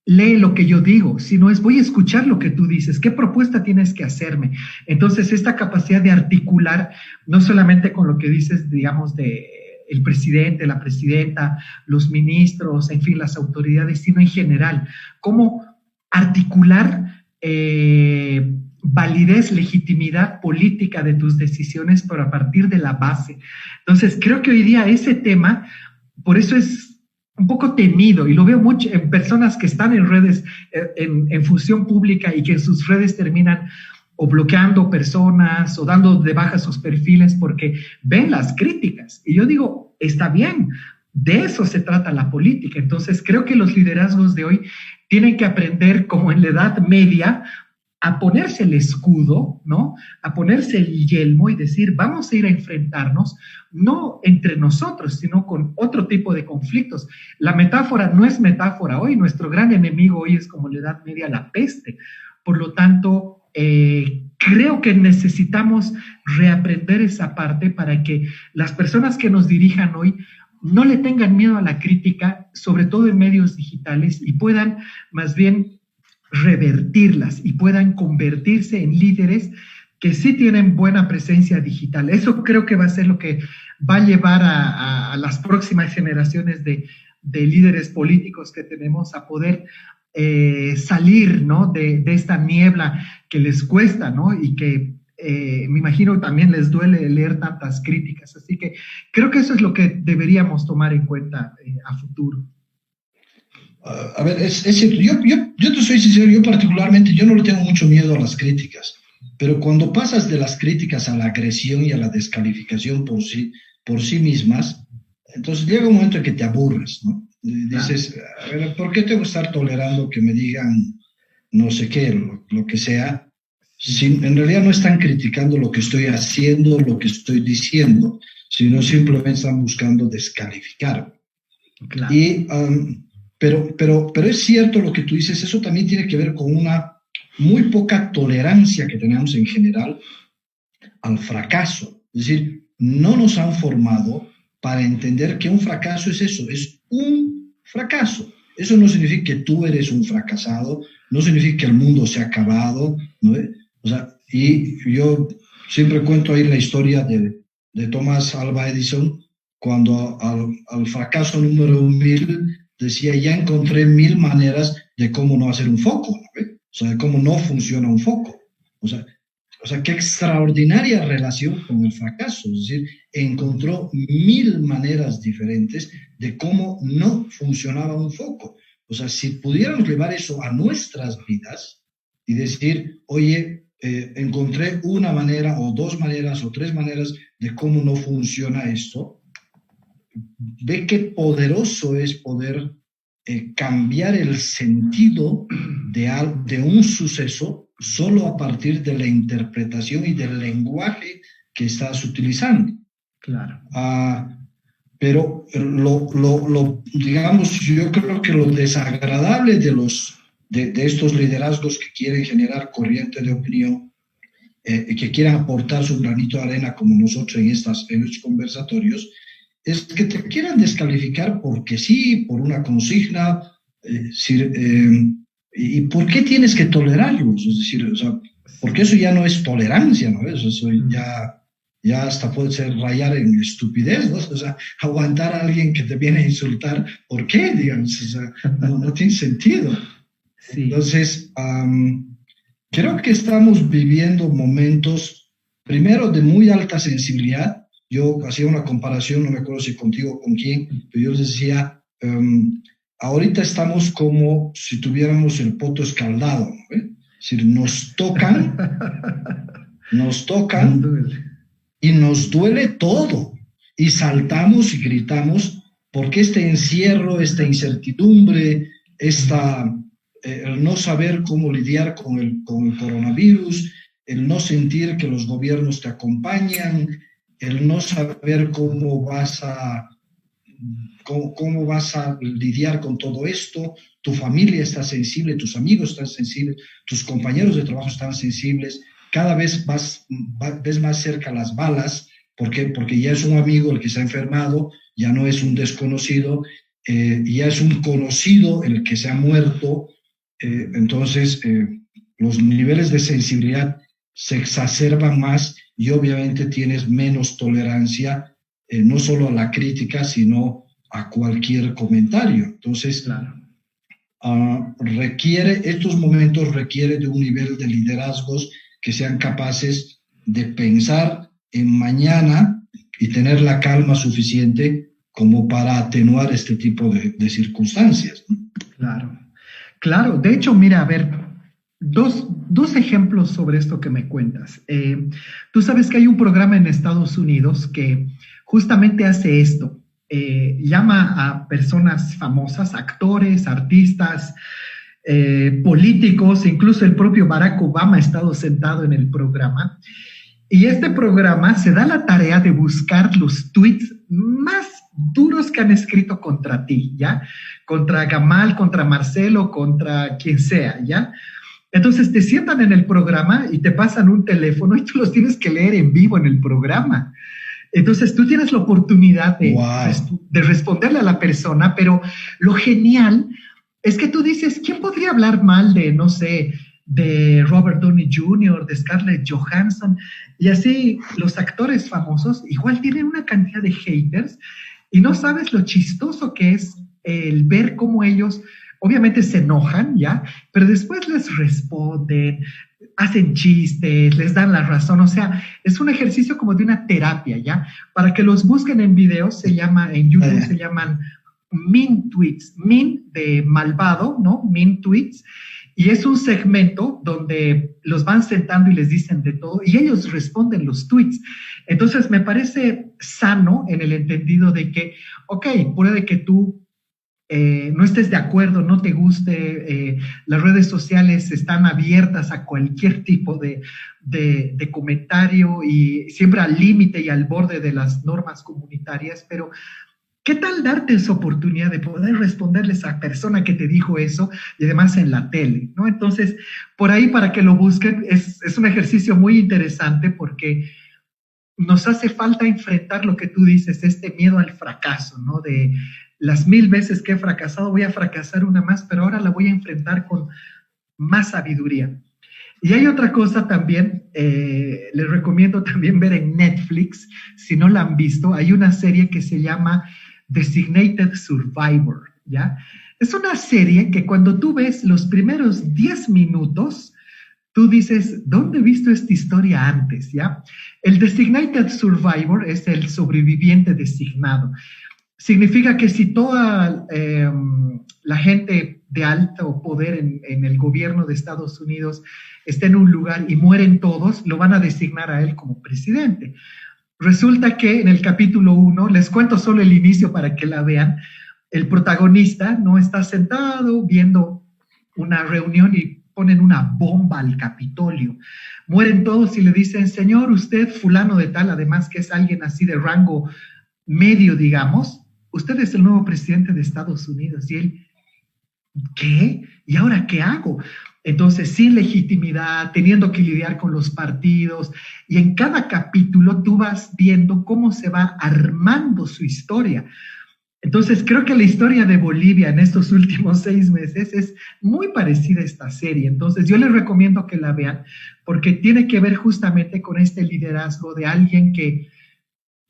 lee lo que yo digo, sino es voy a escuchar lo que tú dices, qué propuesta tienes que hacerme. Entonces, esta capacidad de articular, no solamente con lo que dices, digamos, de el presidente, la presidenta, los ministros, en fin, las autoridades, sino en general, cómo articular validez, legitimidad política de tus decisiones, pero a partir de la base. Entonces, creo que hoy día ese tema, por eso es un poco temido, y lo veo mucho en personas que están en redes, en función pública y que en sus redes terminan o bloqueando personas o dando de baja sus perfiles porque ven las críticas. Y yo digo, está bien, de eso se trata la política. Entonces, creo que los liderazgos de hoy tienen que aprender, como en la Edad Media, a ponerse el escudo, ¿no? A ponerse el yelmo y decir, vamos a ir a enfrentarnos, no entre nosotros, sino con otro tipo de conflictos. La metáfora no es metáfora hoy, nuestro gran enemigo hoy es como la Edad Media, la peste. Por lo tanto, creo que necesitamos reaprender esa parte para que las personas que nos dirijan hoy no le tengan miedo a la crítica, sobre todo en medios digitales, y puedan más bien revertirlas y puedan convertirse en líderes que sí tienen buena presencia digital. Eso creo que va a ser lo que va a llevar a las próximas generaciones de líderes políticos que tenemos a poder salir, ¿no? de esta niebla que les cuesta, ¿no? Y que me imagino también les duele leer tantas críticas. Así que creo que eso es lo que deberíamos tomar en cuenta a futuro. A ver, es cierto, yo te soy sincero, yo particularmente, yo no le tengo mucho miedo a las críticas, pero cuando pasas de las críticas a la agresión y a la descalificación por sí mismas, entonces llega un momento en que te aburres, ¿no? Dices, a ver, ¿por qué tengo que estar tolerando que me digan no sé qué, lo que sea? En realidad no están criticando lo que estoy haciendo, lo que estoy diciendo, sino simplemente están buscando descalificar. Claro. Pero es cierto lo que tú dices, eso también tiene que ver con una muy poca tolerancia que tenemos en general al fracaso. Es decir, no nos han formado para entender que un fracaso es eso, es un fracaso. Eso no significa que tú eres un fracasado, no significa que el mundo se ha acabado, ¿no? O sea, y yo siempre cuento ahí la historia de Thomas Alva Edison, cuando al fracaso número 1000 decía, ya encontré 1000 maneras de cómo no hacer un foco, ¿no? O sea, de cómo no funciona un foco. O sea, qué extraordinaria relación con el fracaso. Es decir, encontró 1000 maneras diferentes de cómo no funcionaba un foco. O sea, si pudiéramos llevar eso a nuestras vidas y decir, oye, encontré una manera o 2 maneras o 3 maneras de cómo no funciona esto, ve qué poderoso es poder cambiar el sentido de un suceso solo a partir de la interpretación y del lenguaje que estás utilizando. Claro. Pero digamos, yo creo que lo desagradable de estos liderazgos que quieren generar corriente de opinión, que quieren aportar su granito de arena como nosotros en estos conversatorios, es que te quieran descalificar porque sí, por una consigna, ¿y por qué tienes que tolerarlos? Es decir, o sea, porque eso ya no es tolerancia, ¿no? Eso ya hasta puede ser rayar en estupidez, ¿no? O sea, aguantar a alguien que te viene a insultar, ¿por qué? Digamos, o sea, no tiene sentido. Sí. Entonces, creo que estamos viviendo momentos, primero, de muy alta sensibilidad. Yo hacía una comparación, no me acuerdo si contigo o con quién, pero yo les decía, ahorita estamos como si tuviéramos el poto escaldado, ¿no? Es decir, nos Nos tocan duele. y nos duele todo. Y saltamos y gritamos porque este encierro, esta incertidumbre, el no saber cómo lidiar con el coronavirus, el no sentir que los gobiernos te acompañan, el no saber cómo vas a lidiar con todo esto, tu familia está sensible, tus amigos están sensibles, tus compañeros de trabajo están sensibles, cada vez ves más cerca las balas. ¿Por qué? Porque ya es un amigo el que se ha enfermado, ya no es un desconocido, ya es un conocido el que se ha muerto. Entonces, los niveles de sensibilidad se exacerban más y obviamente tienes menos tolerancia, no solo a la crítica, sino a cualquier comentario. Entonces, Claro. Estos momentos requieren de un nivel de liderazgos que sean capaces de pensar en mañana y tener la calma suficiente como para atenuar este tipo de circunstancias, ¿no? Claro, claro. De hecho, mira, a ver, dos ejemplos sobre esto que me cuentas. Tú sabes que hay un programa en Estados Unidos que justamente hace esto. Llama a personas famosas, actores, artistas, políticos, incluso el propio Barack Obama ha estado sentado en el programa. Y este programa se da la tarea de buscar los tweets más duros que han escrito contra ti, ¿ya? Contra Gamal, contra Marcelo, contra quien sea, ¿ya? Entonces te sientan en el programa y te pasan un teléfono y tú los tienes que leer en vivo en el programa. Entonces tú tienes la oportunidad de responderle a la persona, pero lo genial es que tú dices, ¿quién podría hablar mal de, no sé, de Robert Downey Jr., de Scarlett Johansson? Y así los actores famosos igual tienen una cantidad de haters y no sabes lo chistoso que es el ver cómo ellos obviamente se enojan, ¿ya? Pero después les responden, hacen chistes, les dan la razón, o sea, es un ejercicio como de una terapia, ¿ya? Para que los busquen en videos, en YouTube se llaman mean tweets, mean de malvado, ¿no? Mean tweets, y es un segmento donde los van sentando y les dicen de todo, y ellos responden los tweets. Entonces, me parece sano en el entendido de que, ok, puede que tú no estés de acuerdo, no te guste, las redes sociales están abiertas a cualquier tipo de comentario y siempre al límite y al borde de las normas comunitarias, pero ¿qué tal darte esa oportunidad de poder responderle a esa persona que te dijo eso y además en la tele, ¿no? Entonces, por ahí para que lo busquen, es un ejercicio muy interesante porque nos hace falta enfrentar lo que tú dices, este miedo al fracaso, ¿no? De las 1000 veces que he fracasado, voy a fracasar una más, pero ahora la voy a enfrentar con más sabiduría. Y hay otra cosa también, les recomiendo también ver en Netflix, si no la han visto, hay una serie que se llama Designated Survivor, ¿ya? Es una serie que cuando tú ves los primeros 10 minutos, tú dices, ¿dónde he visto esta historia antes, ya? El Designated Survivor es el sobreviviente designado. Significa que si toda la gente de alto poder en el gobierno de Estados Unidos está en un lugar y mueren todos, lo van a designar a él como presidente. Resulta que en el capítulo 1, les cuento solo el inicio para que la vean, el protagonista no está sentado viendo una reunión y ponen una bomba al Capitolio. Mueren todos y le dicen, señor, usted fulano de tal, además que es alguien así de rango medio, digamos, usted es el nuevo presidente de Estados Unidos. Y él, ¿qué? ¿Y ahora qué hago? Entonces, sin legitimidad, teniendo que lidiar con los partidos, y en cada capítulo tú vas viendo cómo se va armando su historia. Entonces, creo que la historia de Bolivia en estos últimos 6 meses es muy parecida a esta serie. Entonces, yo les recomiendo que la vean porque tiene que ver justamente con este liderazgo de alguien que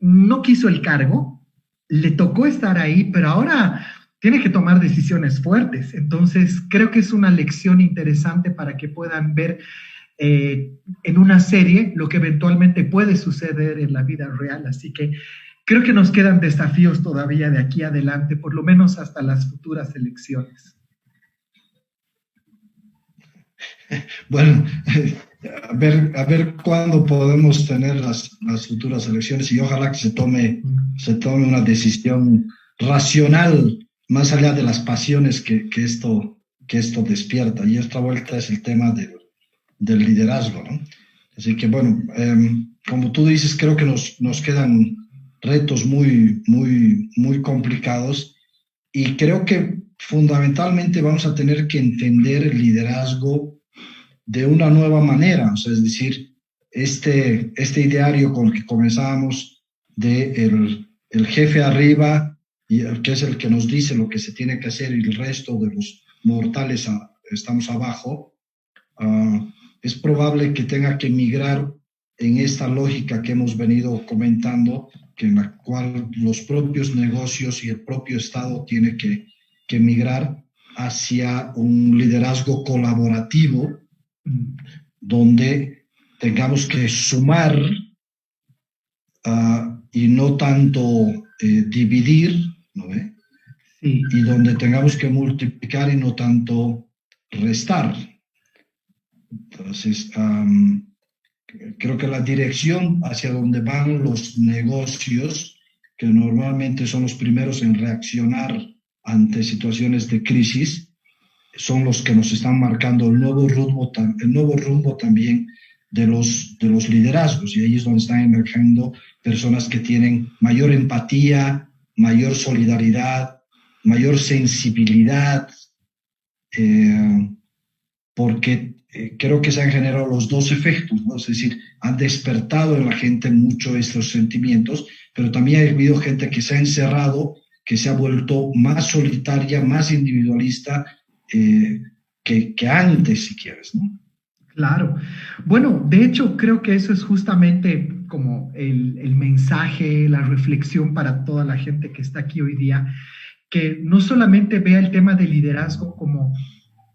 no quiso el cargo, le tocó estar ahí, pero ahora tiene que tomar decisiones fuertes. Entonces, creo que es una lección interesante para que puedan ver en una serie lo que eventualmente puede suceder en la vida real. Así que creo que nos quedan desafíos todavía de aquí adelante, por lo menos hasta las futuras elecciones. Bueno, a ver cuándo podemos tener las futuras elecciones y ojalá que se tome una decisión racional más allá de las pasiones que esto despierta. Y esta vuelta es el tema del liderazgo, ¿no? Así que bueno, como tú dices, creo que nos quedan retos muy complicados y creo que fundamentalmente vamos a tener que entender el liderazgo de una nueva manera, o sea, es decir, este ideario con el que comenzábamos de el jefe arriba, y que es el que nos dice lo que se tiene que hacer y el resto de los mortales estamos abajo, es probable que tenga que migrar en esta lógica que hemos venido comentando, que en la cual los propios negocios y el propio Estado tiene que migrar hacia un liderazgo colaborativo donde tengamos que sumar y no tanto dividir, ¿no ve? Sí. Y donde tengamos que multiplicar y no tanto restar. Entonces, creo que la dirección hacia donde van los negocios, que normalmente son los primeros en reaccionar ante situaciones de crisis, son los que nos están marcando el nuevo rumbo también de los liderazgos. Y ahí es donde están emergiendo personas que tienen mayor empatía, mayor solidaridad, mayor sensibilidad, porque creo que se han generado los dos efectos, ¿no? Es decir, han despertado en la gente mucho estos sentimientos, pero también ha habido gente que se ha encerrado, que se ha vuelto más solitaria, más individualista, que antes, si quieres, ¿no? Claro. Bueno, de hecho, creo que eso es justamente como el mensaje, la reflexión para toda la gente que está aquí hoy día, que no solamente vea el tema del liderazgo como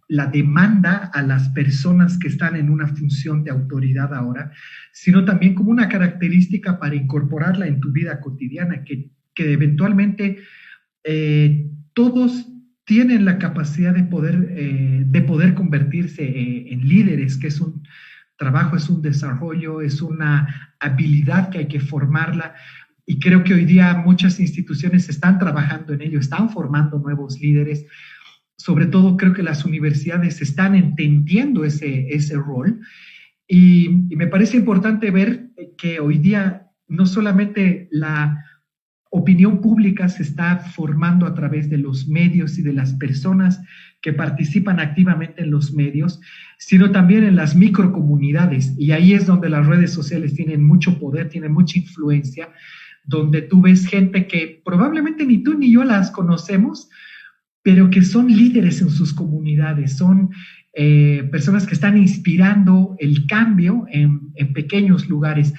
la demanda a las personas que están en una función de autoridad ahora, sino también como una característica para incorporarla en tu vida cotidiana, que eventualmente todos tienen la capacidad de poder convertirse en líderes, que es un trabajo, es un desarrollo, es una habilidad que hay que formarla. Y creo que hoy día muchas instituciones están trabajando en ello, están formando nuevos líderes. Sobre todo creo que las universidades están entendiendo ese rol. Y me parece importante ver que hoy día no solamente la opinión pública se está formando a través de los medios y de las personas que participan activamente en los medios, sino también en las microcomunidades. Y ahí es donde las redes sociales tienen mucho poder, tienen mucha influencia, donde tú ves gente que probablemente ni tú ni yo las conocemos, pero que son líderes en sus comunidades, son personas que están inspirando el cambio en pequeños lugares.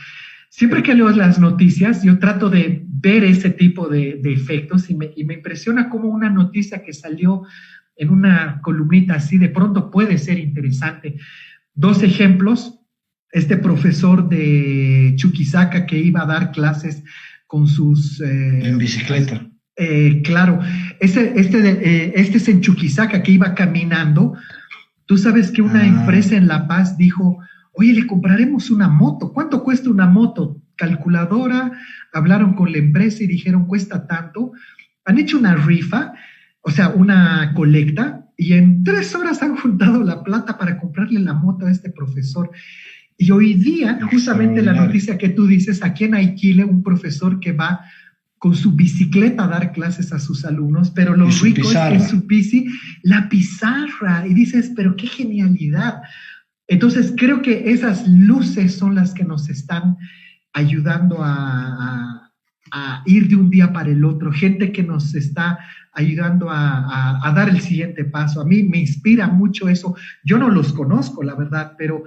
Siempre que leo las noticias, yo trato de ver ese tipo de efectos y me impresiona cómo una noticia que salió en una columnita así de pronto puede ser interesante. 2 ejemplos, este profesor de Chuquisaca que iba a dar clases con sus... en bicicleta. Claro, este es en Chuquisaca que iba caminando. Tú sabes que una empresa en La Paz dijo, oye, le compraremos una moto. ¿Cuánto cuesta una moto? Calculadora, hablaron con la empresa y dijeron, cuesta tanto. Han hecho una rifa, o sea, una colecta, y en 3 horas han juntado la plata para comprarle la moto a este profesor. Y hoy día, justamente la noticia que tú dices, aquí en Aiquile, un profesor que va con su bicicleta a dar clases a sus alumnos, pero lo rico es que en su bici, la pizarra, y dices, pero qué genialidad. Entonces, creo que esas luces son las que nos están ayudando a a ir de un día para el otro, gente que nos está ayudando a dar el siguiente paso. A mí me inspira mucho eso. Yo no los conozco, la verdad, pero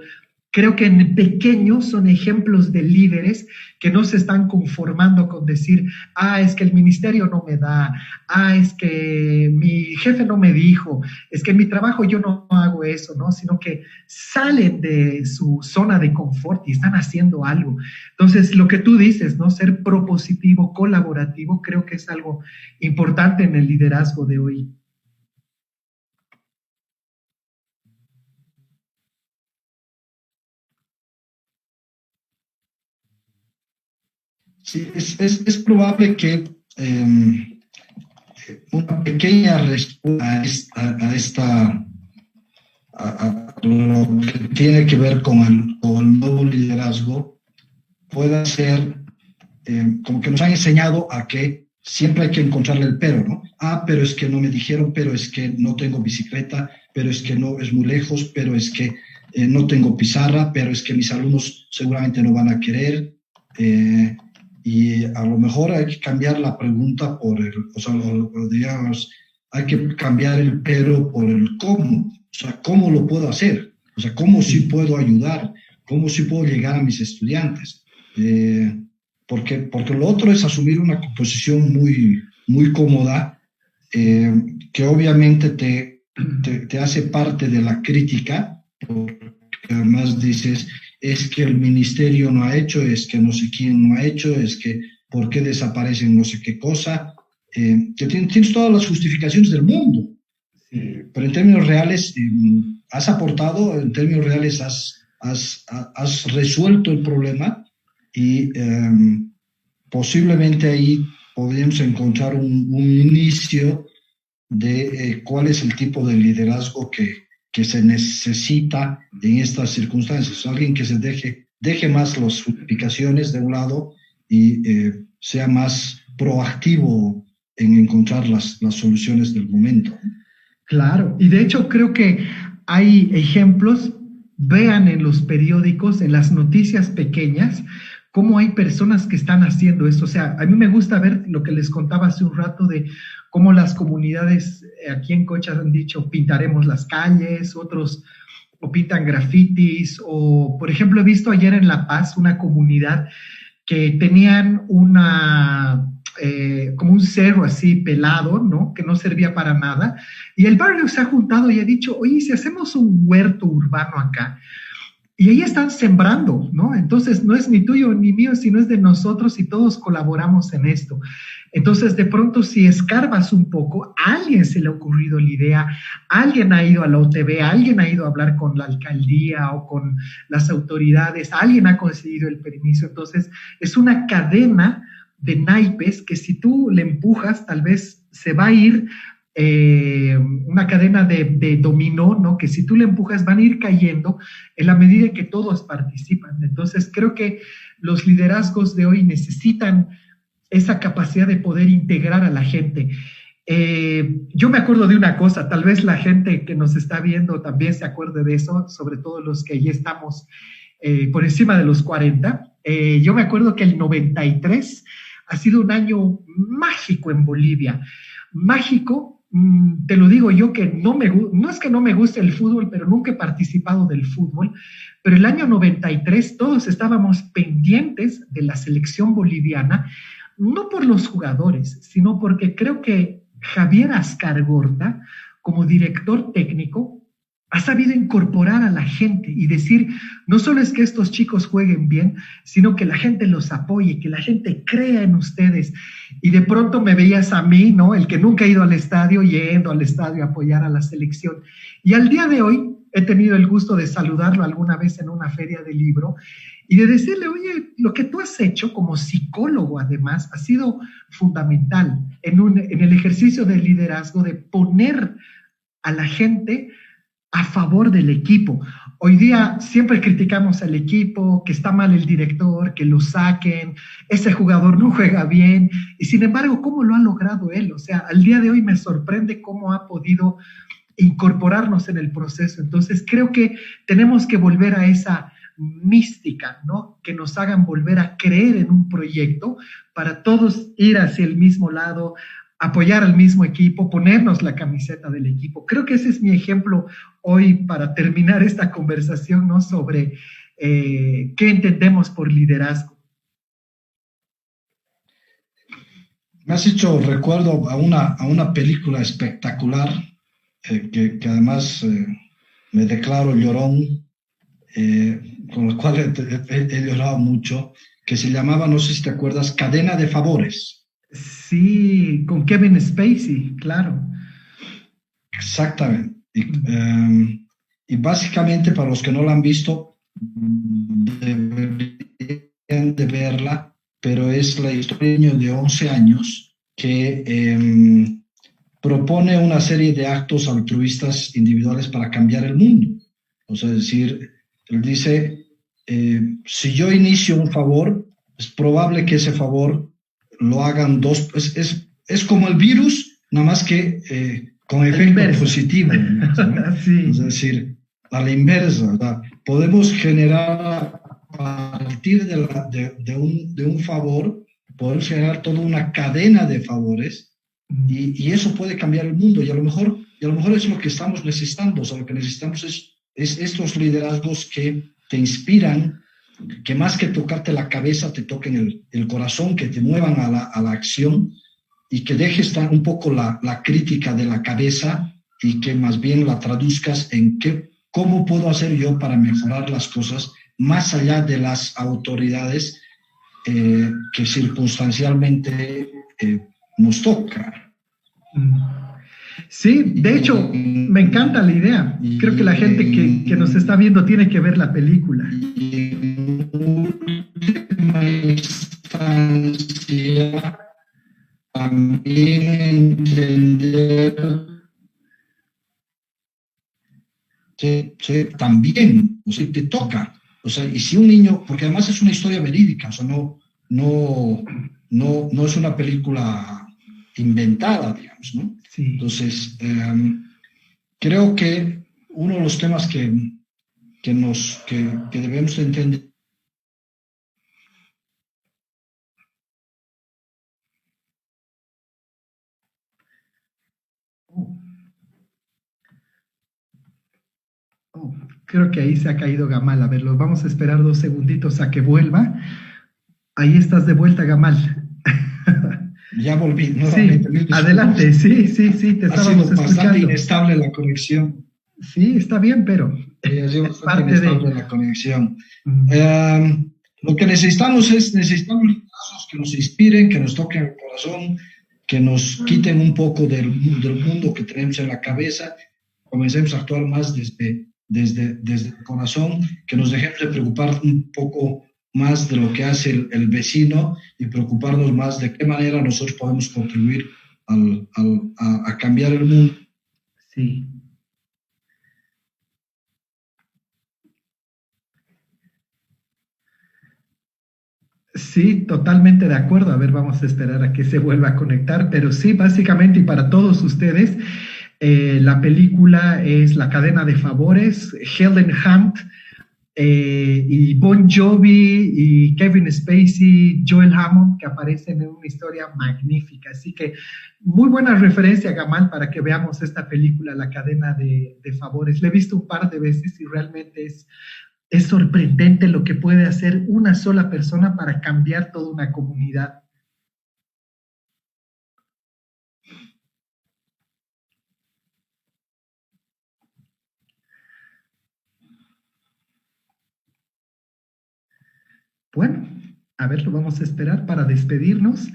creo que en pequeño son ejemplos de líderes que no se están conformando con decir, es que el ministerio no me da, es que mi jefe no me dijo, es que en mi trabajo yo no hago eso, ¿no? Sino que salen de su zona de confort y están haciendo algo. Entonces, lo que tú dices, ¿no? Ser propositivo, colaborativo, creo que es algo importante en el liderazgo de hoy. Sí, es probable que una pequeña respuesta a lo que tiene que ver con el nuevo liderazgo pueda ser como que nos han enseñado a que siempre hay que encontrarle el pero, ¿no? Pero es que no me dijeron, pero es que no tengo bicicleta, pero es que no es muy lejos, pero es que no tengo pizarra, pero es que mis alumnos seguramente no van a querer. Y a lo mejor hay que cambiar la pregunta digamos, hay que cambiar el pero por el cómo. O sea, ¿cómo lo puedo hacer? O sea, ¿cómo sí puedo ayudar? ¿Cómo sí puedo llegar a mis estudiantes? Porque lo otro es asumir una posición muy cómoda, que obviamente te hace parte de la crítica, porque además dices, es que el ministerio no ha hecho, es que no sé quién no ha hecho, es que por qué desaparecen no sé qué cosa. Que tienes todas las justificaciones del mundo, pero en términos reales has aportado, en términos reales has resuelto el problema y posiblemente ahí podríamos encontrar un inicio de cuál es el tipo de liderazgo que se necesita en estas circunstancias. Alguien que se deje más las justificaciones de un lado y sea más proactivo en encontrar las soluciones del momento. Claro, y de hecho creo que hay ejemplos, vean en los periódicos, en las noticias pequeñas, cómo hay personas que están haciendo esto. O sea, a mí me gusta ver lo que les contaba hace un rato de cómo las comunidades aquí en Cocha han dicho pintaremos las calles, otros o pintan grafitis, o por ejemplo he visto ayer en La Paz una comunidad que tenían como un cerro así pelado, ¿no? Que no servía para nada, y el barrio se ha juntado y ha dicho, oye, si hacemos un huerto urbano acá, y ahí están sembrando, ¿no? Entonces no es ni tuyo ni mío, sino es de nosotros y todos colaboramos en esto. Entonces, de pronto, si escarbas un poco, a alguien se le ha ocurrido la idea, alguien ha ido a la OTB, alguien ha ido a hablar con la alcaldía o con las autoridades, alguien ha conseguido el permiso. Entonces, es una cadena de naipes que si tú le empujas, tal vez se va a ir una cadena de dominó, ¿no? Que si tú le empujas van a ir cayendo en la medida que todos participan. Entonces, creo que los liderazgos de hoy necesitan esa capacidad de poder integrar a la gente. Yo me acuerdo de una cosa, tal vez la gente que nos está viendo también se acuerde de eso, sobre todo los que ya estamos por encima de los 40. Yo me acuerdo que el 93 ha sido un año mágico en Bolivia. Mágico, te lo digo yo que no es que no me guste el fútbol, pero nunca he participado del fútbol, pero el año 93 todos estábamos pendientes de la selección boliviana, no por los jugadores, sino porque creo que Javier Ascargorta, como director técnico, ha sabido incorporar a la gente y decir, no solo es que estos chicos jueguen bien, sino que la gente los apoye, que la gente crea en ustedes. Y de pronto me veías a mí, ¿no? El que nunca ha ido al estadio, yendo al estadio a apoyar a la selección. Y al día de hoy he tenido el gusto de saludarlo alguna vez en una feria de libro y de decirle, oye, lo que tú has hecho como psicólogo además ha sido fundamental en el ejercicio del liderazgo, de poner a la gente a favor del equipo. Hoy día siempre criticamos al equipo, que está mal el director, que lo saquen, ese jugador no juega bien, y sin embargo, ¿cómo lo ha logrado él? O sea, al día de hoy me sorprende cómo ha podido incorporarnos en el proceso. Entonces, creo que tenemos que volver a esa mística, ¿no? Que nos hagan volver a creer en un proyecto para todos ir hacia el mismo lado, apoyar al mismo equipo, ponernos la camiseta del equipo. Creo que ese es mi ejemplo hoy para terminar esta conversación, ¿no? Sobre qué entendemos por liderazgo. Me has hecho recuerdo a una película espectacular que además me declaro llorón, con la cual he llorado mucho, que se llamaba, no sé si te acuerdas, Cadena de Favores. Sí, con Kevin Spacey, claro. Exactamente. Y básicamente, para los que no la han visto, deberían de verla, pero es la historia de un niño de 11 años que propone una serie de actos altruistas individuales para cambiar el mundo. O sea, es decir, él dice, si yo inicio un favor, es probable que ese favor lo hagan dos, es como el virus, nada más que con efecto positivo, ¿no? Sí. Es decir, a la inversa, ¿verdad? Podemos generar a partir de un favor, poder generar toda una cadena de favores y eso puede cambiar el mundo y a lo mejor es lo que estamos necesitando. O sea, lo que necesitamos es estos liderazgos que te inspiran, que más que tocarte la cabeza te toquen el corazón, que te muevan a la acción y que dejes un poco la crítica de la cabeza y que más bien la traduzcas en cómo puedo hacer yo para mejorar las cosas más allá de las autoridades que circunstancialmente nos toca. Sí, de hecho, me encanta la idea. Creo que la gente que nos está viendo tiene que ver la película. Y en última instancia, también entender, también, o sea, te toca. O sea, y si un niño, porque además es una historia verídica, o sea, no es una película inventada, digamos, ¿no? Sí. Entonces, creo que uno de los temas que debemos entender creo que ahí se ha caído Gamal. A ver, los vamos a esperar 2 segunditos a que vuelva. Ahí estás de vuelta, Gamal. Ya volví nuevamente. Sí, adelante, sí, te estábamos escuchando. Bastante inestable la conexión. Sí, está bien, pero ha sido bastante inestable la conexión. Lo que necesitamos liderazgos que nos inspiren, que nos toquen el corazón, que nos quiten un poco del mundo que tenemos en la cabeza, comencemos a actuar más desde el corazón, que nos dejemos de preocupar un poco más de lo que hace el vecino y preocuparnos más de qué manera nosotros podemos contribuir a cambiar el mundo. Sí. Sí, totalmente de acuerdo. A ver, vamos a esperar a que se vuelva a conectar, pero sí, básicamente, y para todos ustedes, la película es La cadena de favores, Helen Hunt, y Bon Jovi y Kevin Spacey, Joel Hammond, que aparecen en una historia magnífica. Así que muy buena referencia, Gamal, para que veamos esta película, La cadena de favores. La he visto un par de veces y realmente es sorprendente lo que puede hacer una sola persona para cambiar toda una comunidad. Bueno, a ver, lo vamos a esperar para despedirnos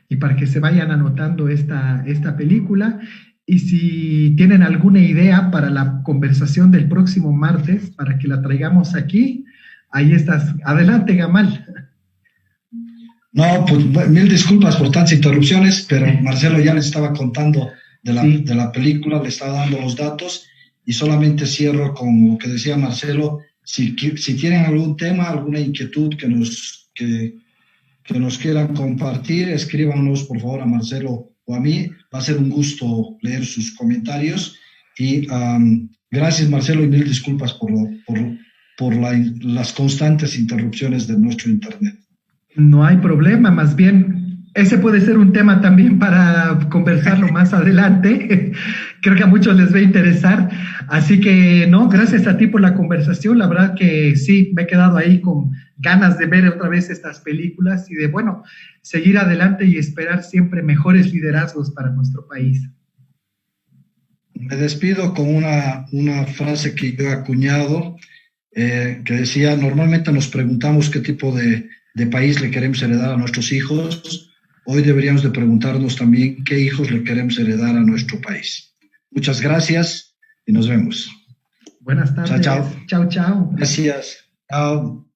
y para que se vayan anotando esta película. Y si tienen alguna idea para la conversación del próximo martes, para que la traigamos aquí, ahí estás. Adelante, Gamal. No, pues mil disculpas por tantas interrupciones, pero Marcelo ya les estaba contando de la película, le estaba dando los datos y solamente cierro con lo que decía Marcelo. Si tienen algún tema, alguna inquietud que nos quieran compartir, escríbanos por favor a Marcelo o a mí. Va a ser un gusto leer sus comentarios. Y gracias, Marcelo, y mil disculpas por por las constantes interrupciones de nuestro Internet. No hay problema, más bien, ese puede ser un tema también para conversarlo más adelante. Creo que a muchos les va a interesar. Así que, no, gracias a ti por la conversación. La verdad que sí, me he quedado ahí con ganas de ver otra vez estas películas y de, bueno, seguir adelante y esperar siempre mejores liderazgos para nuestro país. Me despido con una frase que yo he acuñado, que decía: normalmente nos preguntamos qué tipo de país le queremos heredar a nuestros hijos. Hoy deberíamos de preguntarnos también qué hijos le queremos heredar a nuestro país. Muchas gracias y nos vemos. Buenas tardes. Chao, chao. Chao, chao. Gracias. Chao.